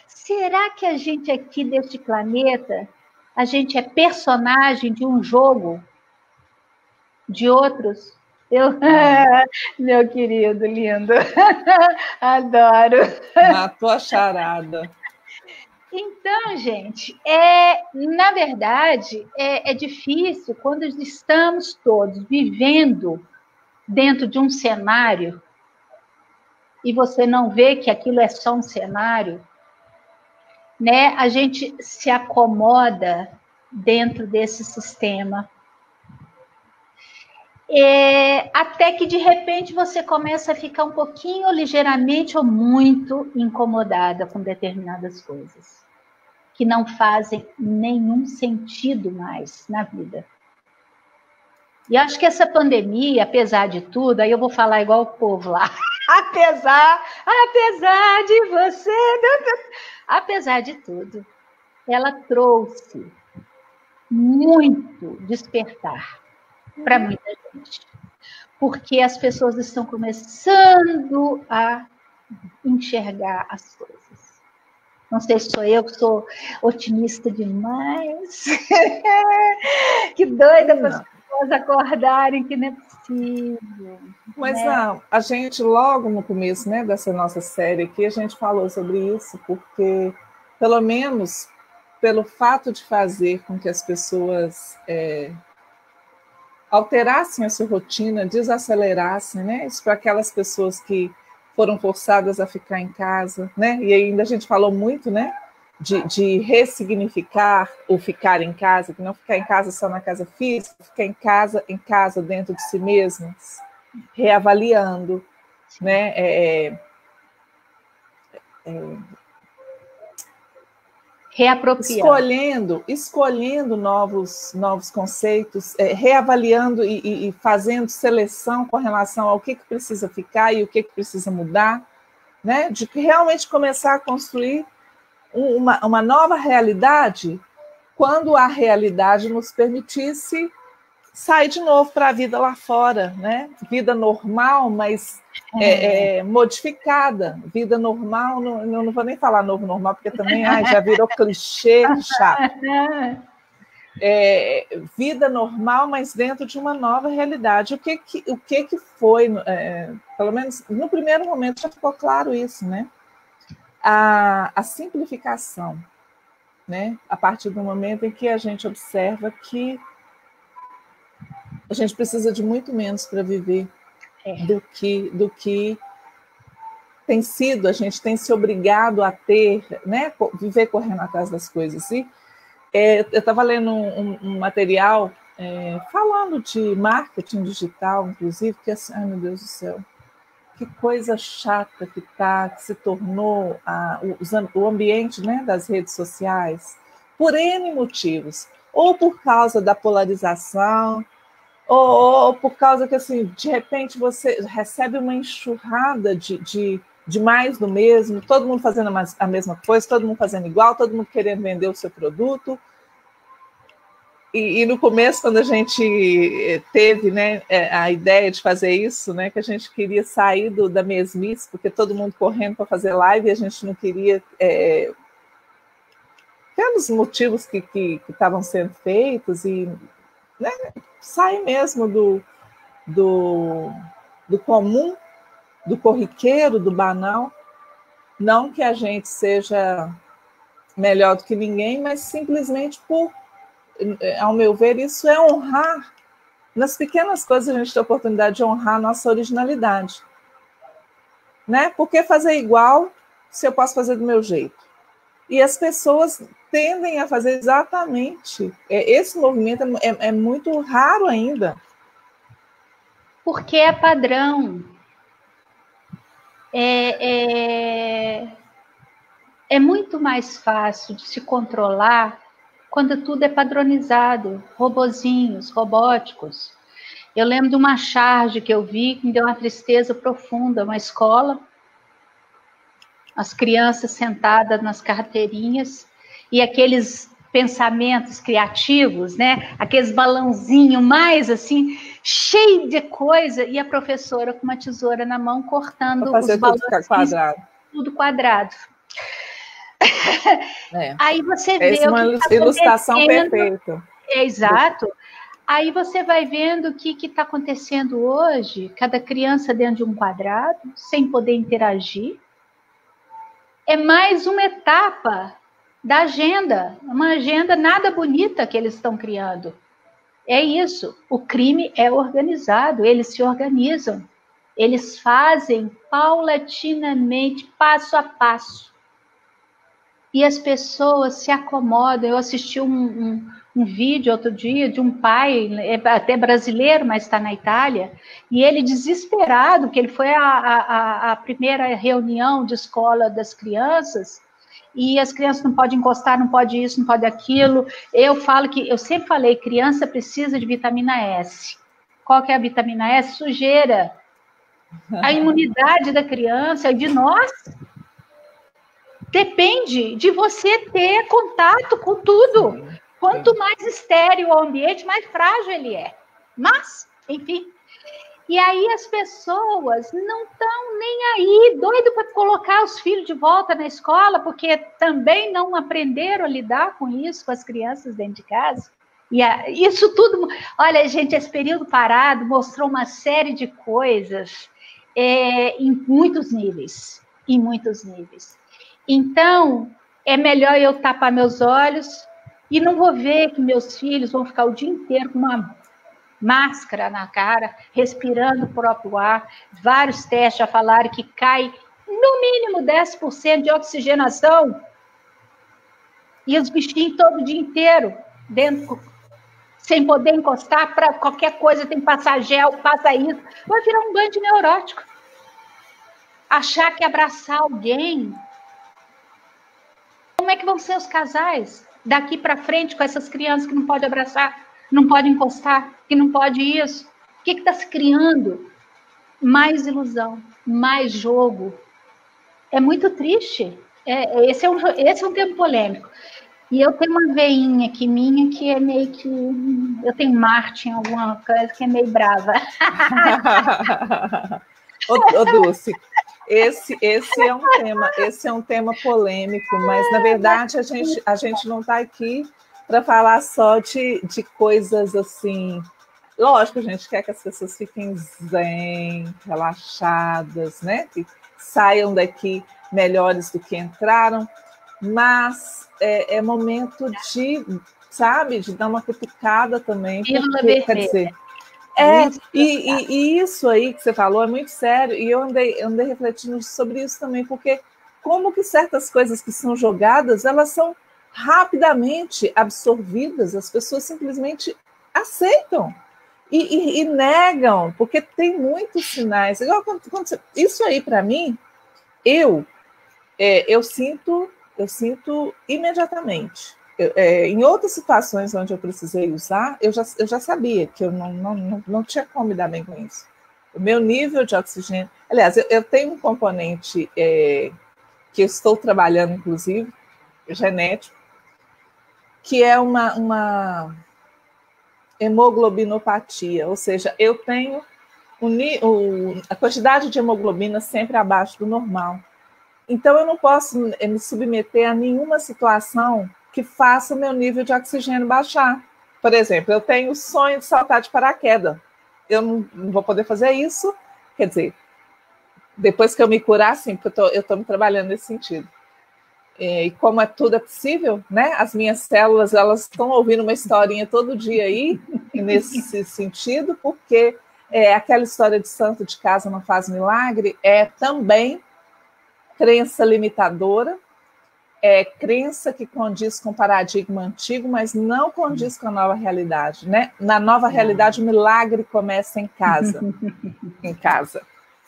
Speaker 2: Será que a gente aqui deste planeta, a gente é personagem de um jogo de outros? Meu querido, lindo. Adoro.
Speaker 1: Matou a charada.
Speaker 2: Então, gente, na verdade, é difícil quando estamos todos vivendo dentro de um cenário e você não vê que aquilo é só um cenário, né? A gente se acomoda dentro desse sistema. Até que, de repente, você começa a ficar um pouquinho, ligeiramente ou muito incomodada com determinadas coisas que não fazem nenhum sentido mais na vida. E acho que essa pandemia, apesar de tudo, aí eu vou falar igual o povo lá, apesar de você, apesar de tudo, ela trouxe muito despertar para muita gente, porque as pessoas estão começando a enxergar as coisas. Não sei se sou eu que sou otimista demais. Que doida para as pessoas acordarem que não é possível.
Speaker 1: Mas né? A gente, logo no começo, né, dessa nossa série aqui, a gente falou sobre isso, porque, pelo menos, pelo fato de fazer com que as pessoas alterassem a sua rotina, desacelerassem, né? Isso para aquelas pessoas que foram forçadas a ficar em casa, né? E ainda a gente falou muito, né? De ressignificar o ficar em casa, que não ficar em casa só na casa física, ficar em casa dentro de si mesmos, reavaliando, né?
Speaker 2: Reapropriando.
Speaker 1: Escolhendo novos conceitos, reavaliando e fazendo seleção com relação ao que precisa ficar e o que precisa mudar, né? De realmente começar a construir uma nova realidade quando a realidade nos permitisse sair de novo para a vida lá fora, né? Vida normal, mas modificada. Vida normal, não vou nem falar novo normal, porque também já virou clichê, chato. vida normal, mas dentro de uma nova realidade. O que foi, pelo menos no primeiro momento já ficou claro isso, né? A simplificação, né? A partir do momento em que a gente observa que a gente precisa de muito menos para viver do que tem sido, a gente tem se obrigado a ter, né? Viver correndo atrás das coisas. E eu estava lendo um material falando de marketing digital, inclusive, que assim, ai meu Deus do céu, que coisa chata que se tornou o ambiente, né, das redes sociais, por N motivos, ou por causa da polarização, ou por causa que, assim, de repente você recebe uma enxurrada de mais do mesmo, todo mundo fazendo a mesma coisa, todo mundo fazendo igual, todo mundo querendo vender o seu produto. E no começo, quando a gente teve, né, a ideia de fazer isso, né, que a gente queria sair da mesmice, porque todo mundo correndo para fazer live, e a gente não queria, pelos motivos que estavam sendo feitos, e, né, sair mesmo do comum, do corriqueiro, do banal. Não que a gente seja melhor do que ninguém, mas simplesmente ao meu ver, isso é honrar. Nas pequenas coisas a gente tem a oportunidade de honrar a nossa originalidade. Né? Por que fazer igual se eu posso fazer do meu jeito? E as pessoas tendem a fazer exatamente. Esse movimento é muito raro ainda.
Speaker 2: Porque é padrão. É muito mais fácil de se controlar quando tudo é padronizado, robozinhos, robóticos. Eu lembro de uma charge que eu vi que me deu uma tristeza profunda, uma escola, as crianças sentadas nas carteirinhas e aqueles pensamentos criativos, né? Aqueles balãozinhos mais assim, cheio de coisa, e a professora com uma tesoura na mão cortando os balãozinhos, tudo quadrado. Aí você vê
Speaker 1: é uma ilustração perfeita.
Speaker 2: Exato. Aí você vai vendo o que está acontecendo hoje, cada criança dentro de um quadrado, sem poder interagir. É mais uma etapa da agenda, uma agenda nada bonita que eles estão criando. É isso, o crime é organizado, eles se organizam, eles fazem paulatinamente, passo a passo. E as pessoas se acomodam. Eu assisti um vídeo outro dia de um pai, até brasileiro, mas está na Itália, e ele desesperado, que ele foi à primeira reunião de escola das crianças, e as crianças não podem encostar, não pode isso, não pode aquilo. Eu sempre falei, criança precisa de vitamina S. Qual que é a vitamina S? Sujeira. A imunidade da criança e de nós depende de você ter contato com tudo. Sim. Quanto mais estéril o ambiente, mais frágil ele é. Mas, enfim. E aí as pessoas não estão nem aí, doido para colocar os filhos de volta na escola, porque também não aprenderam a lidar com isso, com as crianças dentro de casa. E isso tudo... Olha, gente, esse período parado mostrou uma série de coisas em muitos níveis. Em muitos níveis. Então, é melhor eu tapar meus olhos e não vou ver que meus filhos vão ficar o dia inteiro com uma máscara na cara, respirando o próprio ar. Vários testes já falaram que cai no mínimo 10% de oxigenação. E os bichinhos todo o dia inteiro, dentro, sem poder encostar, para qualquer coisa tem que passar gel, passa isso. Vai virar um bando de neurótico. Achar que abraçar alguém... Como é que vão ser os casais daqui para frente com essas crianças que não podem abraçar, não podem encostar, que não pode isso? O que está se criando? Mais ilusão, mais jogo. É muito triste. Esse é um tema polêmico. E eu tenho uma veinha aqui minha que é meio que... Eu tenho Marte em alguma coisa que é meio brava.
Speaker 1: Ô, Dulce, esse é um tema polêmico, mas na verdade a gente não está aqui para falar só de coisas assim. Lógico, a gente quer que as pessoas fiquem zen, relaxadas, né? Que saiam daqui melhores do que entraram, mas é momento de, sabe, de dar uma cutucada também, porque, quer dizer, e isso aí que você falou é muito sério, e eu andei refletindo sobre isso também, porque como que certas coisas que são jogadas, elas são rapidamente absorvidas, as pessoas simplesmente aceitam e negam, porque tem muitos sinais. Igual isso aí, para mim, eu sinto imediatamente. Em outras situações onde eu precisei usar, eu já sabia que eu não tinha como me dar bem com isso. O meu nível de oxigênio... Aliás, eu tenho um componente que eu estou trabalhando, inclusive, genético, que é uma hemoglobinopatia, ou seja, eu tenho a quantidade de hemoglobina sempre abaixo do normal. Então, eu não posso me submeter a nenhuma situação que faça o meu nível de oxigênio baixar. Por exemplo, eu tenho o sonho de saltar de paraquedas. Eu não vou poder fazer isso. Quer dizer, depois que eu me curar, sim, porque eu estou me trabalhando nesse sentido. E como tudo é possível, né? As minhas células, elas estão ouvindo uma historinha todo dia aí, nesse sentido, porque aquela história de santo de casa não faz milagre é também crença limitadora, crença que condiz com o paradigma antigo, mas não condiz com a nova realidade, né? Na nova realidade, o milagre começa em casa. Em casa.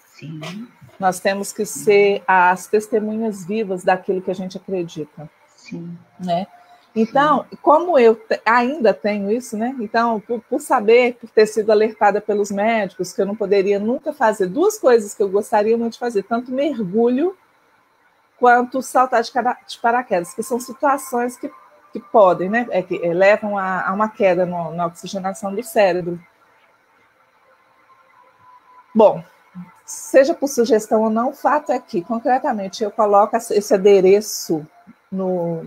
Speaker 2: Sim.
Speaker 1: Nós temos que ser as testemunhas vivas daquilo que a gente acredita.
Speaker 2: Sim.
Speaker 1: Né? Então, como eu ainda tenho isso, né? Então, por saber, por ter sido alertada pelos médicos, que eu não poderia nunca fazer duas coisas que eu gostaria muito de fazer, tanto mergulho quanto saltar de paraquedas, que são situações que podem, né? Que levam a uma queda na oxigenação do cérebro. Bom, seja por sugestão ou não, o fato é que, concretamente, eu coloco esse adereço no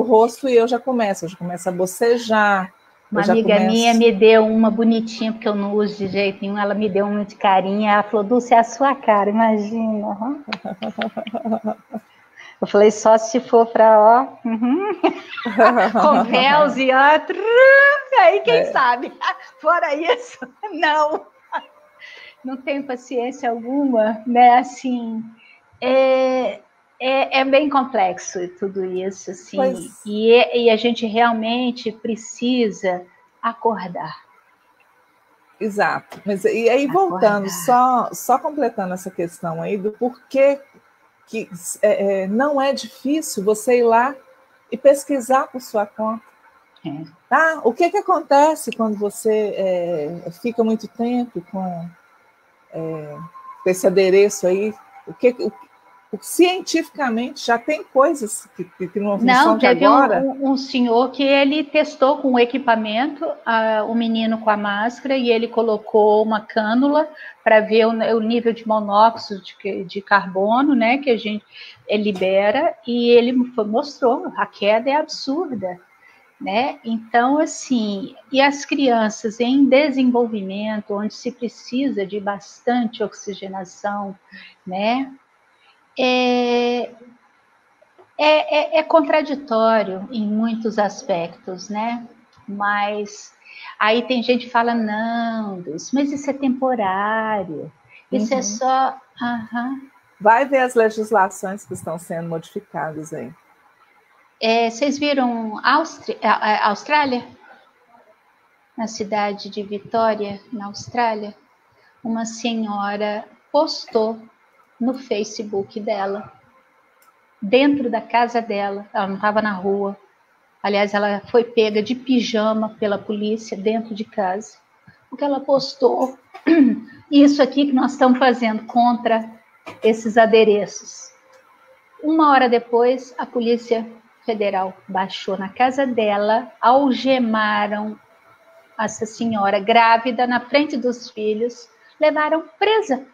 Speaker 1: rosto e eu já começo a bocejar.
Speaker 2: Uma amiga minha me deu uma bonitinha, porque eu não uso de jeito nenhum, ela me deu uma de carinha, ela falou, Dulce, é a sua cara, imagina. Eu falei, só se for para, com véus e outro, aí quem sabe. Fora isso, não tenho paciência alguma, né, assim, é bem complexo tudo isso, assim, e a gente realmente precisa acordar.
Speaker 1: Exato. Mas, e aí, voltando, só completando essa questão aí do porquê que não é difícil você ir lá e pesquisar por sua conta. Tá? O que acontece quando você fica muito tempo com esse adereço aí? Cientificamente já tem coisas que não são de agora.
Speaker 2: Teve um senhor que ele testou com o equipamento, o menino com a máscara, e ele colocou uma cânula para ver o nível de monóxido de carbono, né, que a gente libera, e ele mostrou, a queda é absurda, né? Então, assim, e as crianças em desenvolvimento, onde se precisa de bastante oxigenação, né? É contraditório em muitos aspectos, né? Mas aí tem gente que fala, não, Deus, mas isso é temporário, isso é só...
Speaker 1: Vai ver as legislações que estão sendo modificadas aí.
Speaker 2: Vocês viram Austrália? Na cidade de Vitória, na Austrália, uma senhora postou no Facebook dela, dentro da casa dela, ela não estava na rua, aliás, ela foi pega de pijama pela polícia dentro de casa, porque ela postou isso aqui que nós estamos fazendo contra esses adereços. 1 hora depois, a Polícia Federal baixou na casa dela, algemaram essa senhora grávida na frente dos filhos, levaram presa,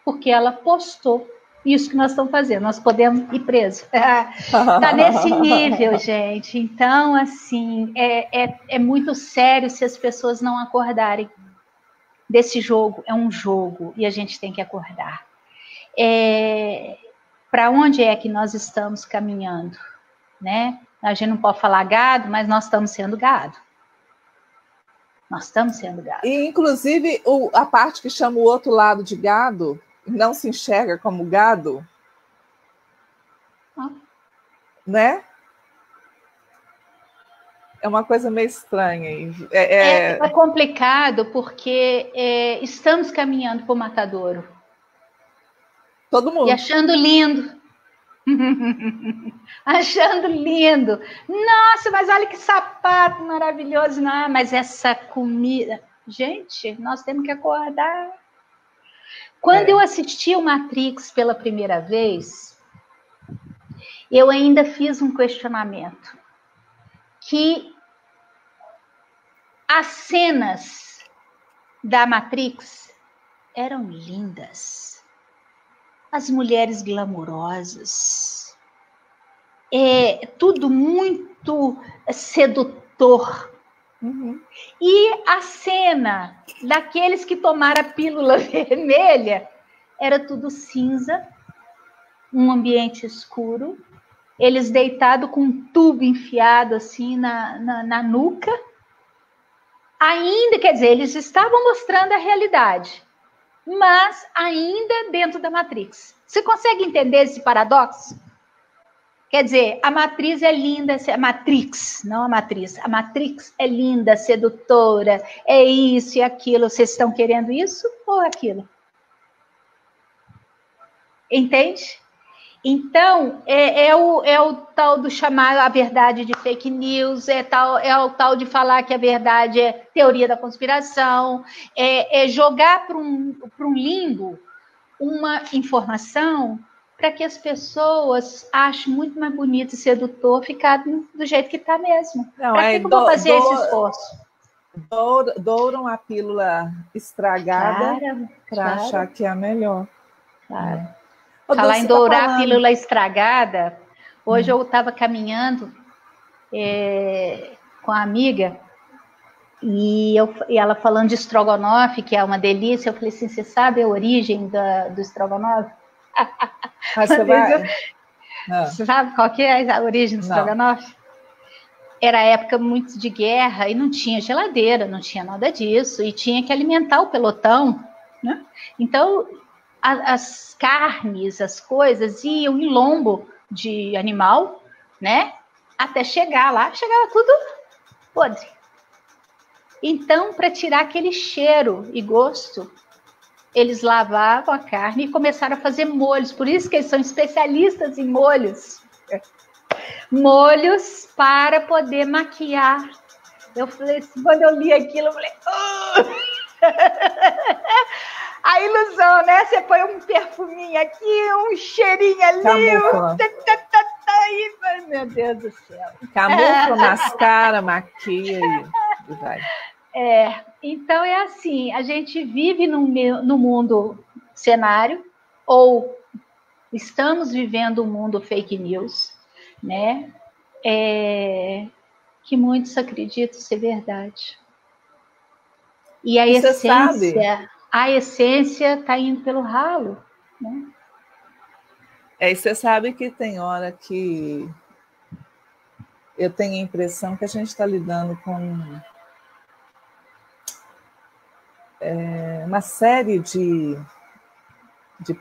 Speaker 2: porque ela postou isso que nós estamos fazendo, nós podemos ir presos. Está nesse nível, gente. Então, assim, é muito sério se as pessoas não acordarem desse jogo. É um jogo e a gente tem que acordar. Para onde é que nós estamos caminhando, né? A gente não pode falar gado, mas nós estamos sendo gado. Nós estamos sendo gado.
Speaker 1: E, inclusive, a parte que chama o outro lado de gado, não se enxerga como gado, né? É uma coisa meio estranha.
Speaker 2: É complicado porque estamos caminhando para o matadouro.
Speaker 1: Todo mundo.
Speaker 2: E achando lindo. Achando lindo. Nossa, mas olha que sapato maravilhoso. Não, mas essa comida... Gente, nós temos que acordar. Quando eu assisti o Matrix pela primeira vez, eu ainda fiz um questionamento. Que as cenas da Matrix eram lindas. As mulheres glamourosas. Tudo muito sedutor.
Speaker 1: Uhum.
Speaker 2: E a cena daqueles que tomaram a pílula vermelha era tudo cinza, um ambiente escuro, eles deitados com um tubo enfiado assim na nuca. Ainda, quer dizer, eles estavam mostrando a realidade, mas ainda dentro da Matrix. Você consegue entender esse paradoxo? Quer dizer, a matriz é linda, a Matrix, não a matriz. A Matrix é linda, sedutora, é isso e aquilo. Vocês estão querendo isso ou aquilo? Entende? Então, é o tal do chamar a verdade de fake news, é o tal de falar que a verdade é teoria da conspiração, é jogar para um limbo uma informação para que as pessoas achem muito mais bonito e sedutor ficar do jeito que está mesmo. Para que eu vou fazer esse esforço?
Speaker 1: Douram a pílula estragada para achar que é a melhor.
Speaker 2: Claro. Falar em dourar a pílula estragada, hoje eu estava caminhando com a amiga e ela falando de estrogonofe, que é uma delícia. Eu falei assim, você sabe a origem do estrogonofe?
Speaker 1: Mas
Speaker 2: você sabe qual que é a origem do estrogonofe? Era época muito de guerra e não tinha geladeira, não tinha nada disso, e tinha que alimentar o pelotão, né? Então, as carnes, as coisas iam em lombo de animal, né? Até chegar lá, chegava tudo podre. Então, para tirar aquele cheiro e gosto, eles lavavam a carne e começaram a fazer molhos. Por isso que eles são especialistas em molhos. Molhos para poder maquiar. Eu falei assim, quando eu li aquilo, eu falei... A ilusão, né? Você põe um perfuminho aqui, um cheirinho ali. Meu Deus do céu.
Speaker 1: Camufla, mascara, maquia e vai.
Speaker 2: Então é assim, a gente vive no mundo cenário, ou estamos vivendo um mundo fake news, né? Que muitos acreditam ser verdade. E a essência está indo pelo ralo, né?
Speaker 1: E você sabe que tem hora que eu tenho a impressão que a gente está lidando com uma série de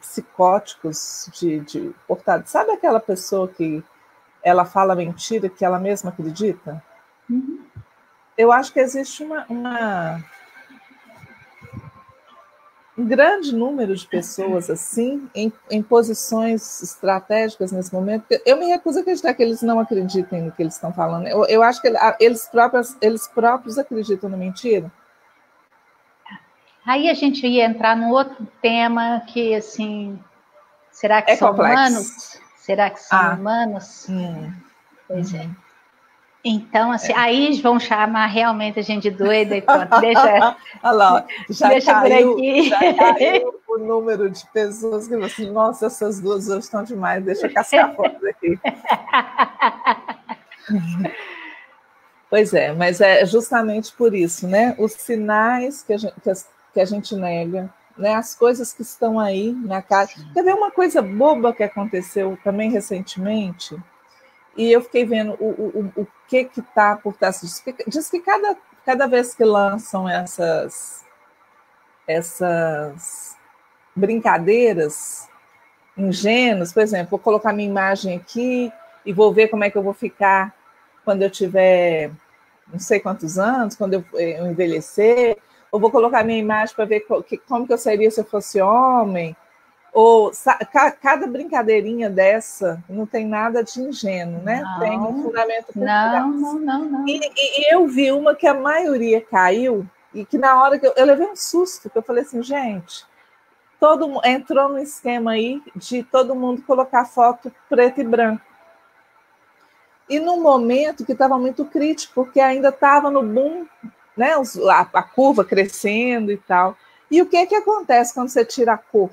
Speaker 1: psicóticos, de portados. Sabe aquela pessoa que ela fala mentira que ela mesma acredita?
Speaker 2: Uhum.
Speaker 1: Eu acho que existe um grande número de pessoas assim, em posições estratégicas nesse momento. Eu me recuso a acreditar que eles não acreditem no que eles estão falando. Eu acho que eles próprios acreditam na mentira.
Speaker 2: Aí a gente ia entrar num outro tema que, assim, será que são
Speaker 1: complexo.
Speaker 2: humanos? Será que são humanos?
Speaker 1: Pois é.
Speaker 2: Então, assim, aí vão chamar realmente a gente de doida e pronto, deixa,
Speaker 1: olha lá,
Speaker 2: deixa por aqui.
Speaker 1: Já caiu o número de pessoas que falam assim, nossa, essas duas hoje estão demais, deixa eu cascar fora aqui. Pois é, mas é justamente por isso, né? Os sinais que a gente nega, né? As coisas que estão aí na cara. Quer ver uma coisa boba que aconteceu também recentemente? E eu fiquei vendo o que está por trás disso. Diz que cada vez que lançam essas brincadeiras ingênuas, por exemplo, vou colocar minha imagem aqui e vou ver como é que eu vou ficar quando eu tiver não sei quantos anos, quando eu envelhecer, ou vou colocar minha imagem para ver como que eu seria se eu fosse homem, ou cada brincadeirinha dessa não tem nada de ingênuo, né?
Speaker 2: Não,
Speaker 1: tem um fundamento por
Speaker 2: trás.
Speaker 1: Não. E eu vi uma que a maioria caiu, e que na hora que eu levei um susto, que eu falei assim, gente, entrou no esquema aí de todo mundo colocar foto preto e branco. E num momento que estava muito crítico, porque ainda estava no boom, né? A curva crescendo e tal. E o que acontece quando você tira a cor?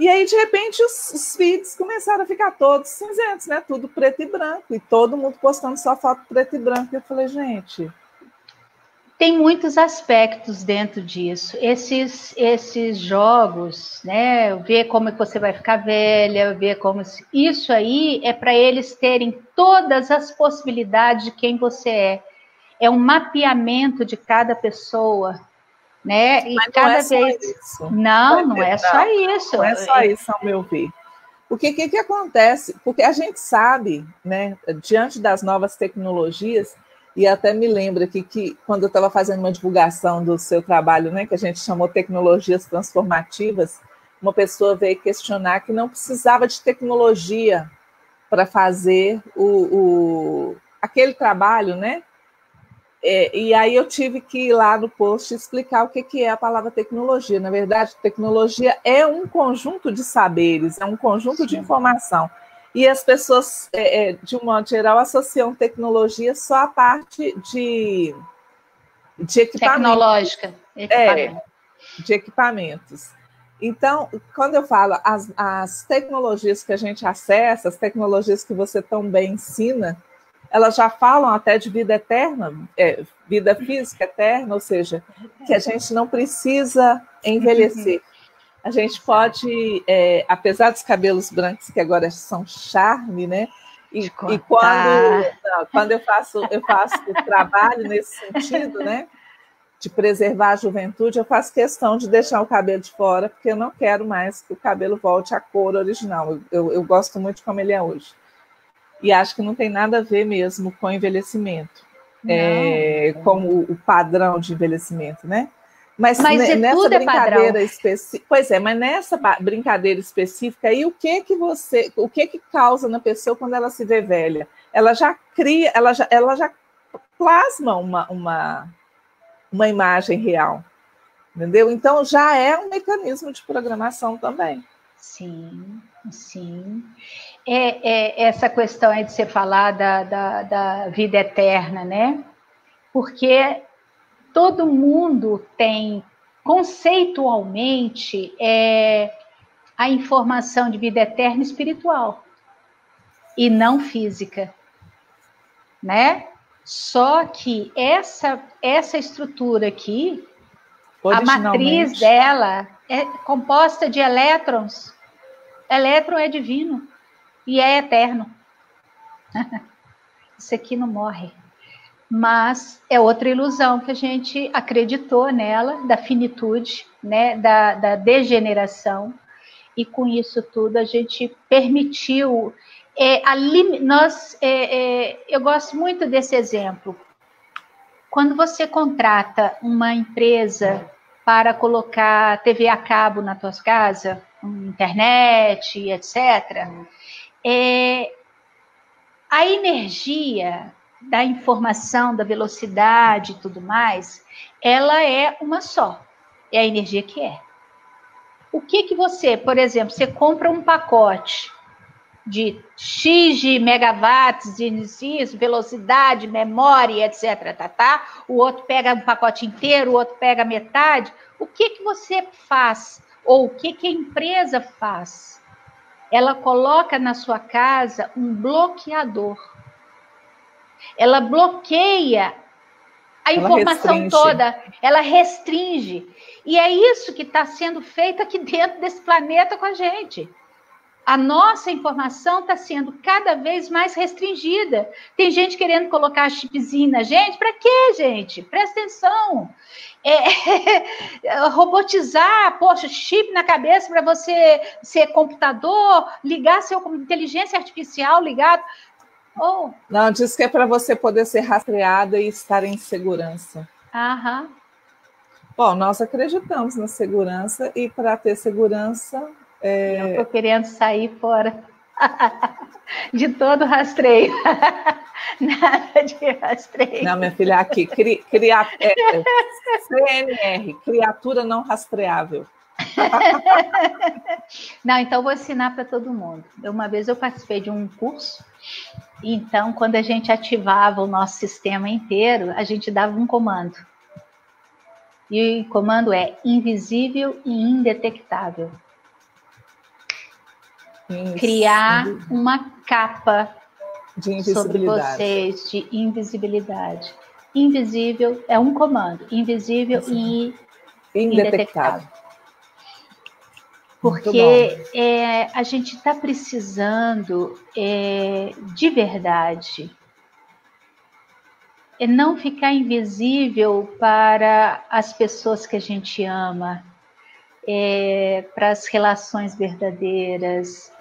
Speaker 1: E aí, de repente, os feeds começaram a ficar todos cinzentos, né? Tudo preto e branco. E todo mundo postando só foto preto e branco. E eu falei, gente...
Speaker 2: Tem muitos aspectos dentro disso. Esses jogos, né? Ver como é que você vai ficar velha, ver como... Isso aí é para eles terem todas as possibilidades de quem você é. É um mapeamento de cada pessoa, né? E
Speaker 1: mas
Speaker 2: cada vez...
Speaker 1: Isso.
Speaker 2: Não é só isso.
Speaker 1: Não é só isso, ao meu ver. O que acontece? Porque a gente sabe, né, diante das novas tecnologias, e até me lembra que quando eu estava fazendo uma divulgação do seu trabalho, né, que a gente chamou Tecnologias Transformativas, uma pessoa veio questionar que não precisava de tecnologia para fazer aquele trabalho, né? E aí eu tive que ir lá no post explicar o que é a palavra tecnologia. Na verdade, tecnologia é um conjunto de saberes, é um conjunto de informação. E as pessoas, de um modo geral, associam tecnologia só à parte de equipamento.
Speaker 2: Tecnológica.
Speaker 1: De equipamentos. Então, quando eu falo as tecnologias que a gente acessa, as tecnologias que você tão bem ensina, elas já falam até de vida eterna, vida física eterna, ou seja, que a gente não precisa envelhecer. A gente pode, apesar dos cabelos brancos, que agora são charme, né? E quando eu faço trabalho nesse sentido, né? De preservar a juventude, eu faço questão de deixar o cabelo de fora, porque eu não quero mais que o cabelo volte à cor original. Eu gosto muito como ele é hoje. E acho que não tem nada a ver mesmo com envelhecimento, com o padrão de envelhecimento, né? Mas nessa brincadeira específica, mas nessa brincadeira específica, aí o que causa na pessoa quando ela se vê velha? Ela já cria, ela já plasma uma imagem real, entendeu? Então já é um mecanismo de programação também.
Speaker 2: Sim. Essa questão aí de você falar da vida eterna, né? Porque todo mundo tem, conceitualmente, a informação de vida eterna espiritual e não física, né? Só que essa estrutura aqui, a matriz dela é composta de elétrons. Elétron é divino e é eterno. Isso aqui não morre. Mas é outra ilusão que a gente acreditou nela, da finitude, né, da degeneração, e com isso tudo a gente permitiu. Eu gosto muito desse exemplo. Quando você contrata uma empresa para colocar TV a cabo na tua casa, internet, etc., a energia da informação, da velocidade e tudo mais, ela é uma só. É a energia que é. O que você, por exemplo, você compra um pacote de X de megawatts de energia, velocidade, memória, etc. O outro pega um pacote inteiro, o outro pega metade. O que você faz? Ou o que a empresa faz? Ela coloca na sua casa um bloqueador. Ela bloqueia a informação toda, ela restringe. E é isso que está sendo feito aqui dentro desse planeta com a gente. A nossa informação está sendo cada vez mais restringida. Tem gente querendo colocar chipzinho na gente. Para quê, gente? Presta atenção. Robotizar, poxa, chip na cabeça para você ser computador, ligar seu inteligência artificial ligado. Oh.
Speaker 1: Não, diz que é para você poder ser rastreada e estar em segurança.
Speaker 2: Aham.
Speaker 1: Bom, nós acreditamos na segurança e para ter segurança...
Speaker 2: Eu estou querendo sair fora de todo rastreio. Nada de rastreio.
Speaker 1: Não, minha filha, aqui, CNR, criatura não rastreável.
Speaker 2: Não, então vou ensinar para todo mundo. Uma vez eu participei de um curso, então quando a gente ativava o nosso sistema inteiro, a gente dava um comando. E o comando é invisível e indetectável. Isso. Criar uma capa
Speaker 1: de
Speaker 2: sobre vocês de invisibilidade. Invisível é um comando, invisível e indetectável. Porque a gente está precisando de verdade não ficar invisível para as pessoas que a gente ama, para as relações verdadeiras.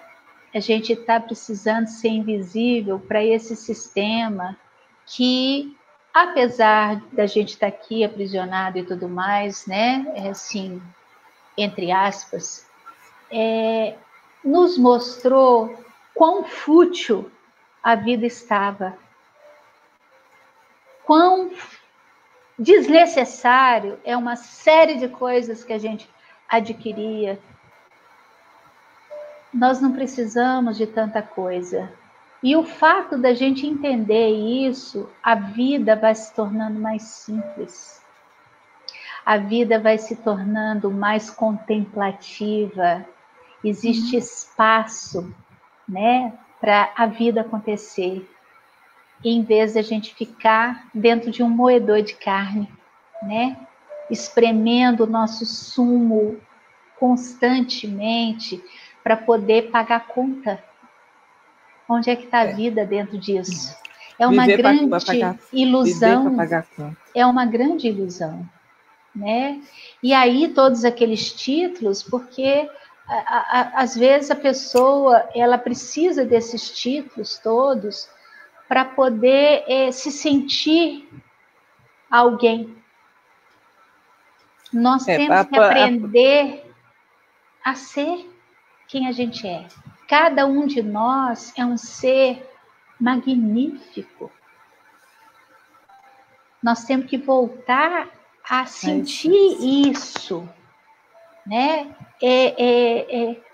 Speaker 2: A gente está precisando ser invisível para esse sistema que, apesar da gente estar aqui aprisionado e tudo mais, né, assim, entre aspas, nos mostrou quão fútil a vida estava, quão desnecessário é uma série de coisas que a gente adquiria. Nós não precisamos de tanta coisa. E o fato da gente entender isso, a vida vai se tornando mais simples. A vida vai se tornando mais contemplativa. Existe espaço, né, para a vida acontecer. Em vez de a gente ficar dentro de um moedor de carne, né, espremendo o nosso sumo constantemente para poder pagar a conta. Onde é que está a vida dentro disso? É uma grande ilusão. É uma grande ilusão, né? E aí todos aqueles títulos, porque às vezes a pessoa ela precisa desses títulos todos para poder se sentir alguém. Nós temos que aprender a ser quem a gente é. Cada um de nós é um ser magnífico. Nós temos que voltar a sentir isso, né?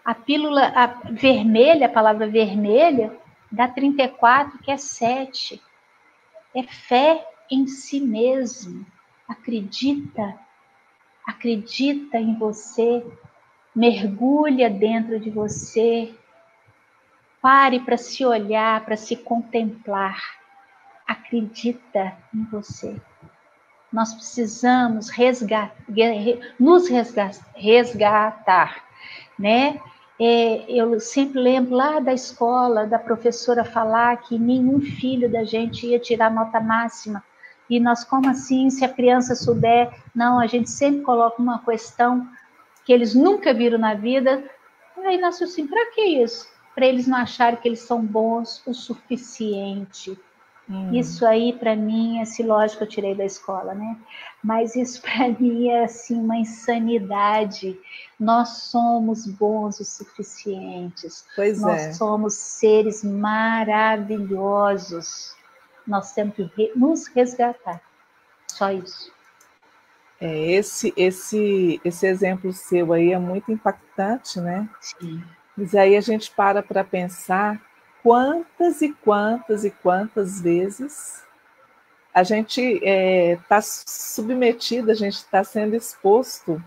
Speaker 2: A pílula vermelha, a palavra vermelha, dá 34, que é 7. É fé em si mesmo. Acredita em você. Mergulha dentro de você, pare para se olhar, para se contemplar, acredita em você. Nós precisamos nos resgatar, né? Eu sempre lembro lá da escola, da professora falar que nenhum filho da gente ia tirar nota máxima, e nós, como assim, se a criança souber? Não, a gente sempre coloca uma questão que eles nunca viram na vida. Aí nasceu assim, para que isso? Para eles não acharem que eles são bons o suficiente. Isso aí, para mim, lógico, eu tirei da escola, né? Mas isso para mim é assim, uma insanidade. Nós somos bons o suficientes. Nós somos seres maravilhosos. Nós temos que nos resgatar. Só isso.
Speaker 1: Esse exemplo seu aí é muito impactante, né?
Speaker 2: Sim.
Speaker 1: Mas aí a gente para pensar quantas e quantas e quantas vezes a gente está submetido, a gente está sendo exposto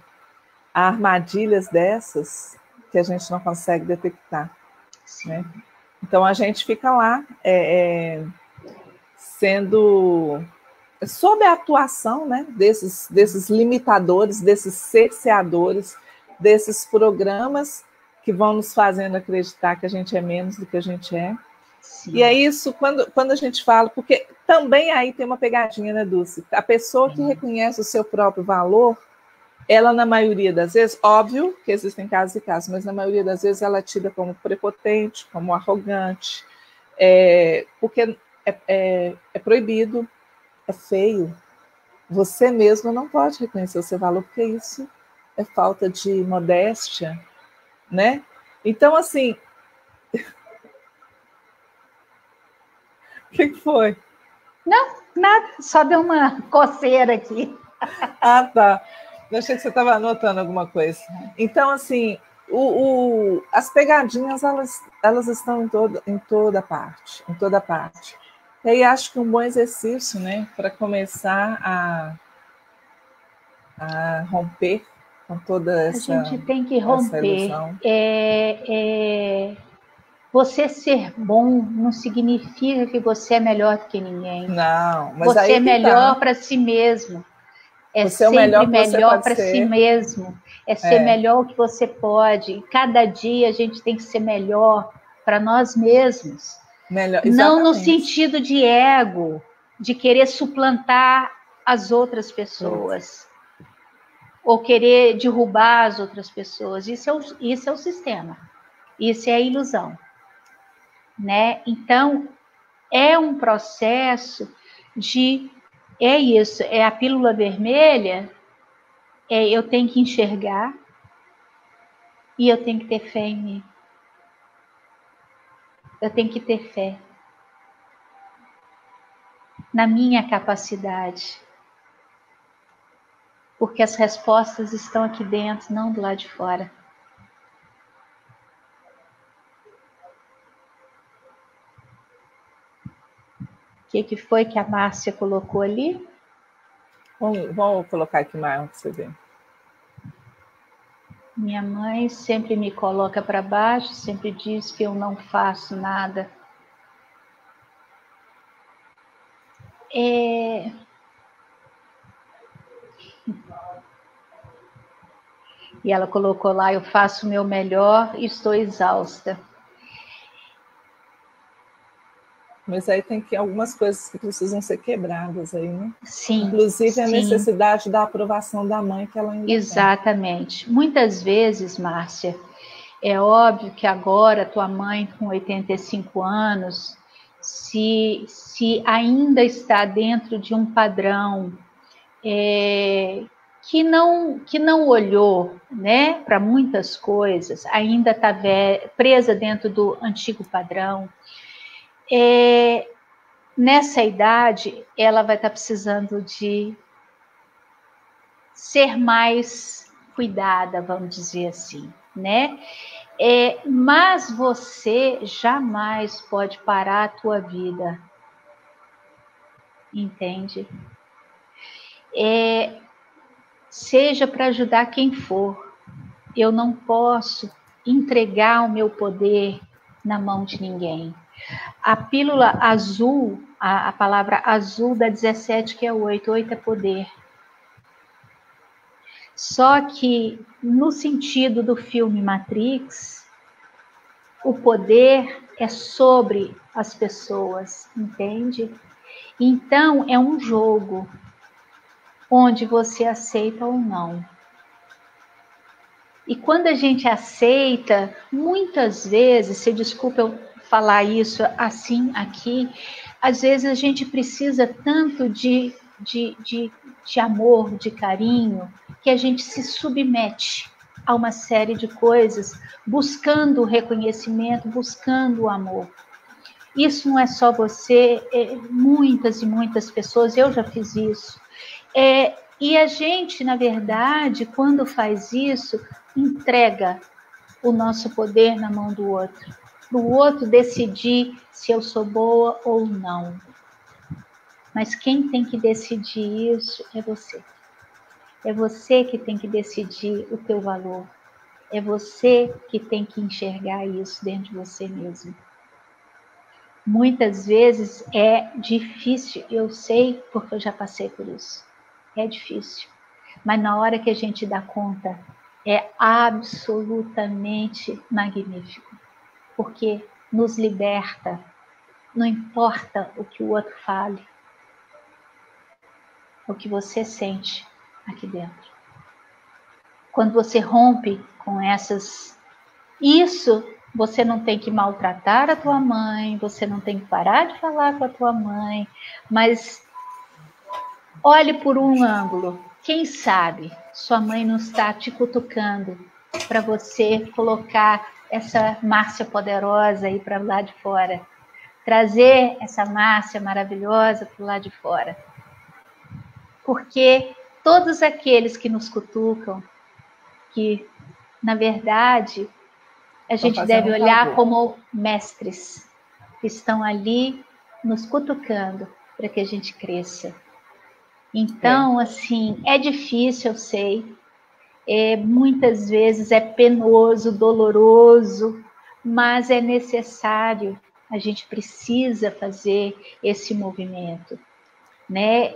Speaker 1: a armadilhas dessas que a gente não consegue detectar. Né? Então a gente fica lá sendo sob a atuação, né, desses limitadores, desses cerceadores, desses programas que vão nos fazendo acreditar que a gente é menos do que a gente é. Sim. E é isso, quando a gente fala, porque também aí tem uma pegadinha, né, Dulce? A pessoa que reconhece o seu próprio valor, ela, na maioria das vezes, óbvio que existem casos e casos, mas na maioria das vezes ela é tida como prepotente, como arrogante, porque é proibido, é feio. Você mesmo não pode reconhecer o seu valor, porque isso é falta de modéstia, né? Então, assim... O que foi?
Speaker 2: Não, nada, só deu uma coceira aqui.
Speaker 1: Ah, tá. Eu achei que você estava anotando alguma coisa. Então, assim, as pegadinhas, elas estão em toda parte, em toda parte. E aí acho que um bom exercício, né, para começar a romper com toda essa
Speaker 2: ilusão. A gente tem que romper. Você ser bom não significa que você é melhor do que ninguém.
Speaker 1: Não, mas
Speaker 2: você
Speaker 1: aí
Speaker 2: é melhor para si mesmo.
Speaker 1: Você é sempre
Speaker 2: melhor para si mesmo. É ser melhor o que você pode. E cada dia a gente tem que ser melhor para nós mesmos.
Speaker 1: Melhor,
Speaker 2: não no sentido de ego, de querer suplantar as outras pessoas. Ou querer derrubar as outras pessoas. Isso é o sistema. Isso é a ilusão. Né? Então, é um processo de... É isso, é a pílula vermelha, eu tenho que enxergar e eu tenho que ter fé em mim. Eu tenho que ter fé na minha capacidade. Porque as respostas estão aqui dentro, não do lado de fora. O que foi que a Márcia colocou ali?
Speaker 1: Vamos colocar aqui mais para você ver.
Speaker 2: Minha mãe sempre me coloca para baixo, sempre diz que eu não faço nada. E ela colocou lá, eu faço o meu melhor e estou exausta.
Speaker 1: Mas aí tem algumas coisas que precisam ser quebradas aí, né?
Speaker 2: Sim.
Speaker 1: Inclusive a necessidade da aprovação da mãe que ela ainda
Speaker 2: Exatamente. Tem. Muitas vezes, Márcia, é óbvio que agora tua mãe com 85 anos, se ainda está dentro de um padrão que não olhou, né, para muitas coisas, ainda está presa dentro do antigo padrão, nessa idade ela vai estar precisando de ser mais cuidada, vamos dizer assim, né? Mas você jamais pode parar a tua vida, entende? Seja para ajudar quem for, eu não posso entregar o meu poder na mão de ninguém. A pílula azul, a palavra azul dá 17, que é 8. 8 é poder. Só que, no sentido do filme Matrix, o poder é sobre as pessoas, entende? Então, é um jogo onde você aceita ou não. E quando a gente aceita, muitas vezes, se desculpa eu falar isso assim aqui, às vezes a gente precisa tanto de amor, de carinho, que a gente se submete a uma série de coisas, buscando o reconhecimento, buscando o amor. Isso não é só você, muitas e muitas pessoas, eu já fiz isso. E a gente, na verdade, quando faz isso, entrega o nosso poder na mão do outro, para o outro decidir se eu sou boa ou não. Mas quem tem que decidir isso é você. É você que tem que decidir o teu valor. É você que tem que enxergar isso dentro de você mesmo. Muitas vezes é difícil, eu sei porque eu já passei por isso. É difícil. Mas na hora que a gente dá conta, é absolutamente magnífico. Porque nos liberta. Não importa o que o outro fale. O que você sente aqui dentro. Quando você rompe com essas... Isso, você não tem que maltratar a tua mãe, você não tem que parar de falar com a tua mãe, mas olhe por um ângulo. Quem sabe sua mãe não está te cutucando para você colocar essa Márcia poderosa aí para lá de fora. Trazer essa Márcia maravilhosa para o lado de fora. Porque todos aqueles que nos cutucam, que na verdade a gente deve olhar como mestres que estão ali nos cutucando para que a gente cresça. Então, assim, é difícil, eu sei, muitas vezes é penoso, doloroso, mas é necessário, a gente precisa fazer esse movimento, né?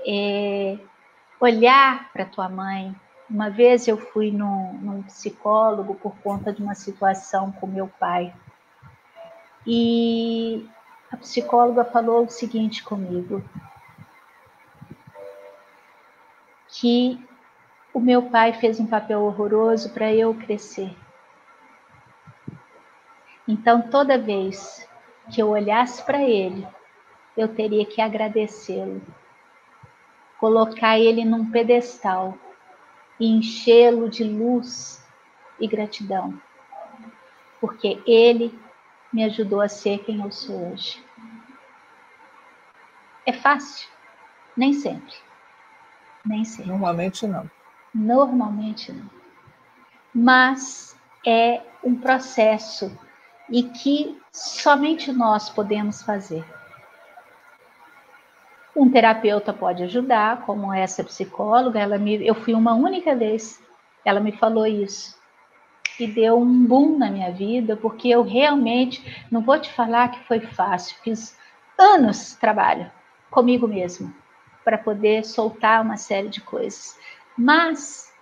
Speaker 2: Olhar para tua mãe. Uma vez eu fui num psicólogo por conta de uma situação com meu pai. E a psicóloga falou o seguinte comigo, que o meu pai fez um papel horroroso para eu crescer. Então, toda vez que eu olhasse para ele, eu teria que agradecê-lo, colocar ele num pedestal e enchê-lo de luz e gratidão, porque ele me ajudou a ser quem eu sou hoje. É fácil? Nem sempre. Nem sempre.
Speaker 1: Normalmente não.
Speaker 2: Normalmente não. Mas é um processo e que somente nós podemos fazer. Um terapeuta pode ajudar, como essa psicóloga, eu fui uma única vez, ela me falou isso. E deu um boom na minha vida, porque eu realmente, não vou te falar que foi fácil, fiz anos de trabalho comigo mesma, para poder soltar uma série de coisas. Mas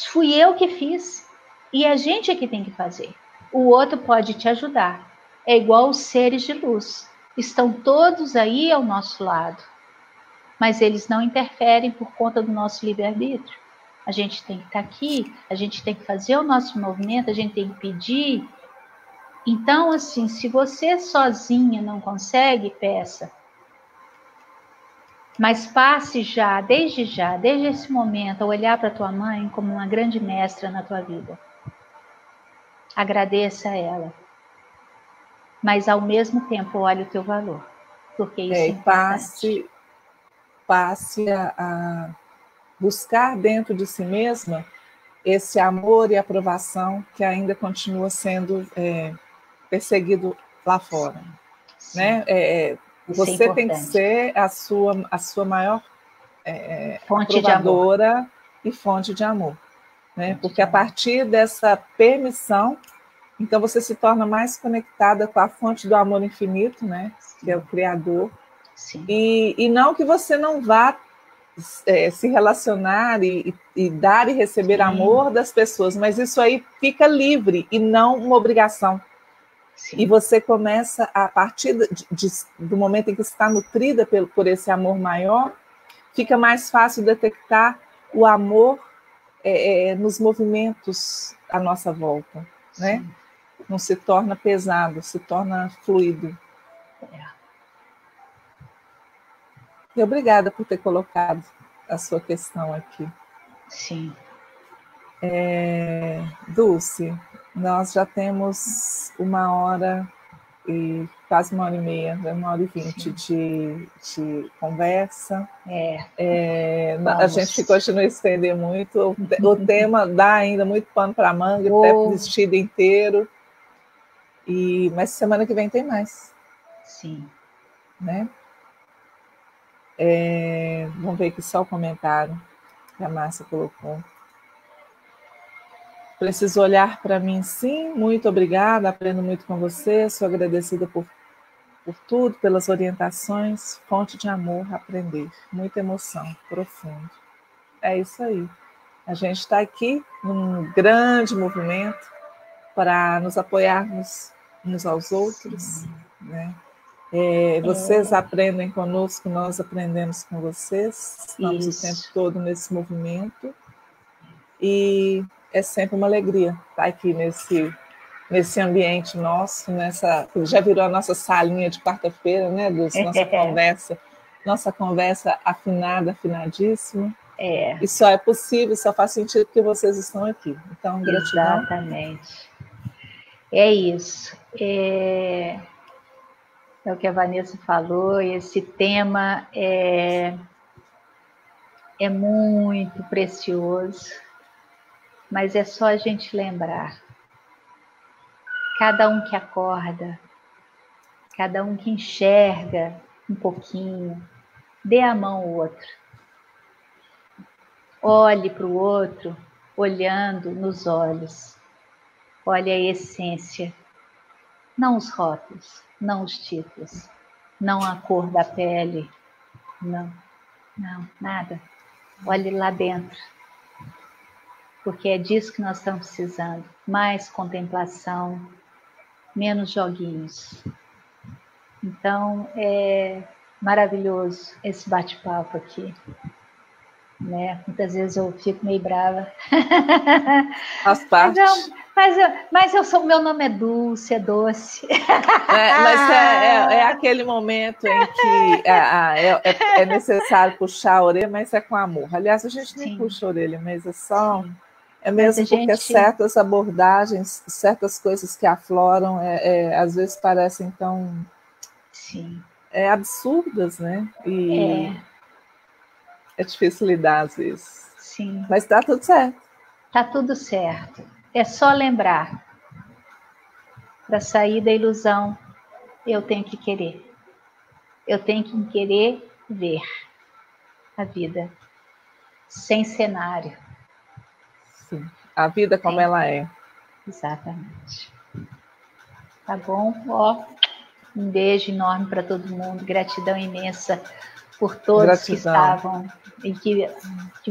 Speaker 2: fui eu que fiz, e a gente é que tem que fazer. O outro pode te ajudar. É igual os seres de luz. Estão todos aí ao nosso lado, mas eles não interferem por conta do nosso livre-arbítrio. A gente tem que estar aqui, a gente tem que fazer o nosso movimento, a gente tem que pedir. Então, assim, se você sozinha não consegue, peça. Mas passe desde esse momento, a olhar para tua mãe como uma grande mestra na tua vida. Agradeça a ela. Mas, ao mesmo tempo, olhe o teu valor. Porque isso é importante.
Speaker 1: Passe a buscar dentro de si mesma esse amor e aprovação que ainda continua sendo perseguido lá fora. Sim. Né? Você tem que ser a sua maior
Speaker 2: fonte
Speaker 1: aprovadora e fonte de amor. Né? Porque a partir dessa permissão, então você se torna mais conectada com a fonte do amor infinito, né? Que é o Criador.
Speaker 2: Sim.
Speaker 1: E não que você não vá se relacionar e dar e receber Sim. amor das pessoas, mas isso aí fica livre e não uma obrigação. Sim. E você começa, a partir do momento em que está nutrida por esse amor maior, fica mais fácil detectar o amor nos movimentos à nossa volta, né? Não se torna pesado, se torna fluido. E obrigada por ter colocado a sua questão aqui.
Speaker 2: Sim.
Speaker 1: Dulce, nós já temos 1 hora e quase 1h30, 1h20 de conversa. A gente continua a estender muito. O tema dá ainda muito pano para manga, até vestido inteiro. Mas semana que vem tem mais.
Speaker 2: Sim.
Speaker 1: Né? Vamos ver aqui só o comentário que a Márcia colocou. Preciso olhar para mim, sim. Muito obrigada, aprendo muito com você. Sou agradecida por tudo, pelas orientações. Fonte de amor, aprender. Muita emoção, profundo. É isso aí. A gente está aqui num grande movimento para nos apoiarmos uns aos outros. Né? Vocês aprendem conosco, nós aprendemos com vocês. Estamos o tempo todo nesse movimento. E é sempre uma alegria estar aqui nesse ambiente nosso, já virou a nossa salinha de quarta-feira, né, Dulce? Nossa conversa afinada, afinadíssima. E só é possível, só faz sentido porque vocês estão aqui. Então, gratidão.
Speaker 2: Exatamente. É isso. É o que a Vanessa falou, esse tema é muito precioso, mas é só a gente lembrar. Cada um que acorda, cada um que enxerga um pouquinho, dê a mão ao outro. Olhe para o outro, olhando nos olhos. Olhe a essência, não os rótulos, não os títulos, não a cor da pele, não, nada. Olhe lá dentro, porque é disso que nós estamos precisando. Mais contemplação, menos joguinhos. Então, é maravilhoso esse bate-papo aqui. Né? Muitas vezes eu fico meio brava.
Speaker 1: Faz parte.
Speaker 2: Mas meu nome é Dulce, é doce.
Speaker 1: Mas é aquele momento em que é necessário puxar a orelha, mas é com amor. Aliás, a gente nem puxa a orelha, mas é só... Sim. É mesmo porque certas abordagens, certas coisas que afloram, às vezes parecem tão absurdas, né? E é difícil lidar às vezes.
Speaker 2: Sim.
Speaker 1: Mas está tudo certo.
Speaker 2: Está tudo certo. É só lembrar. Para sair da ilusão, eu tenho que querer. Eu tenho que querer ver a vida sem cenário.
Speaker 1: Sim. A vida como ela é.
Speaker 2: Exatamente. Tá bom? Um beijo enorme para todo mundo. Gratidão imensa por todos que estavam e que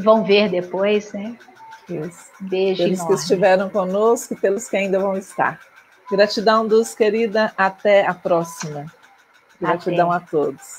Speaker 2: vão ver depois, né?
Speaker 1: Isso.
Speaker 2: Beijo
Speaker 1: pelos
Speaker 2: enorme.
Speaker 1: Que estiveram conosco e pelos que ainda vão estar. Gratidão, Dulce, querida. Até a próxima. Gratidão a todos.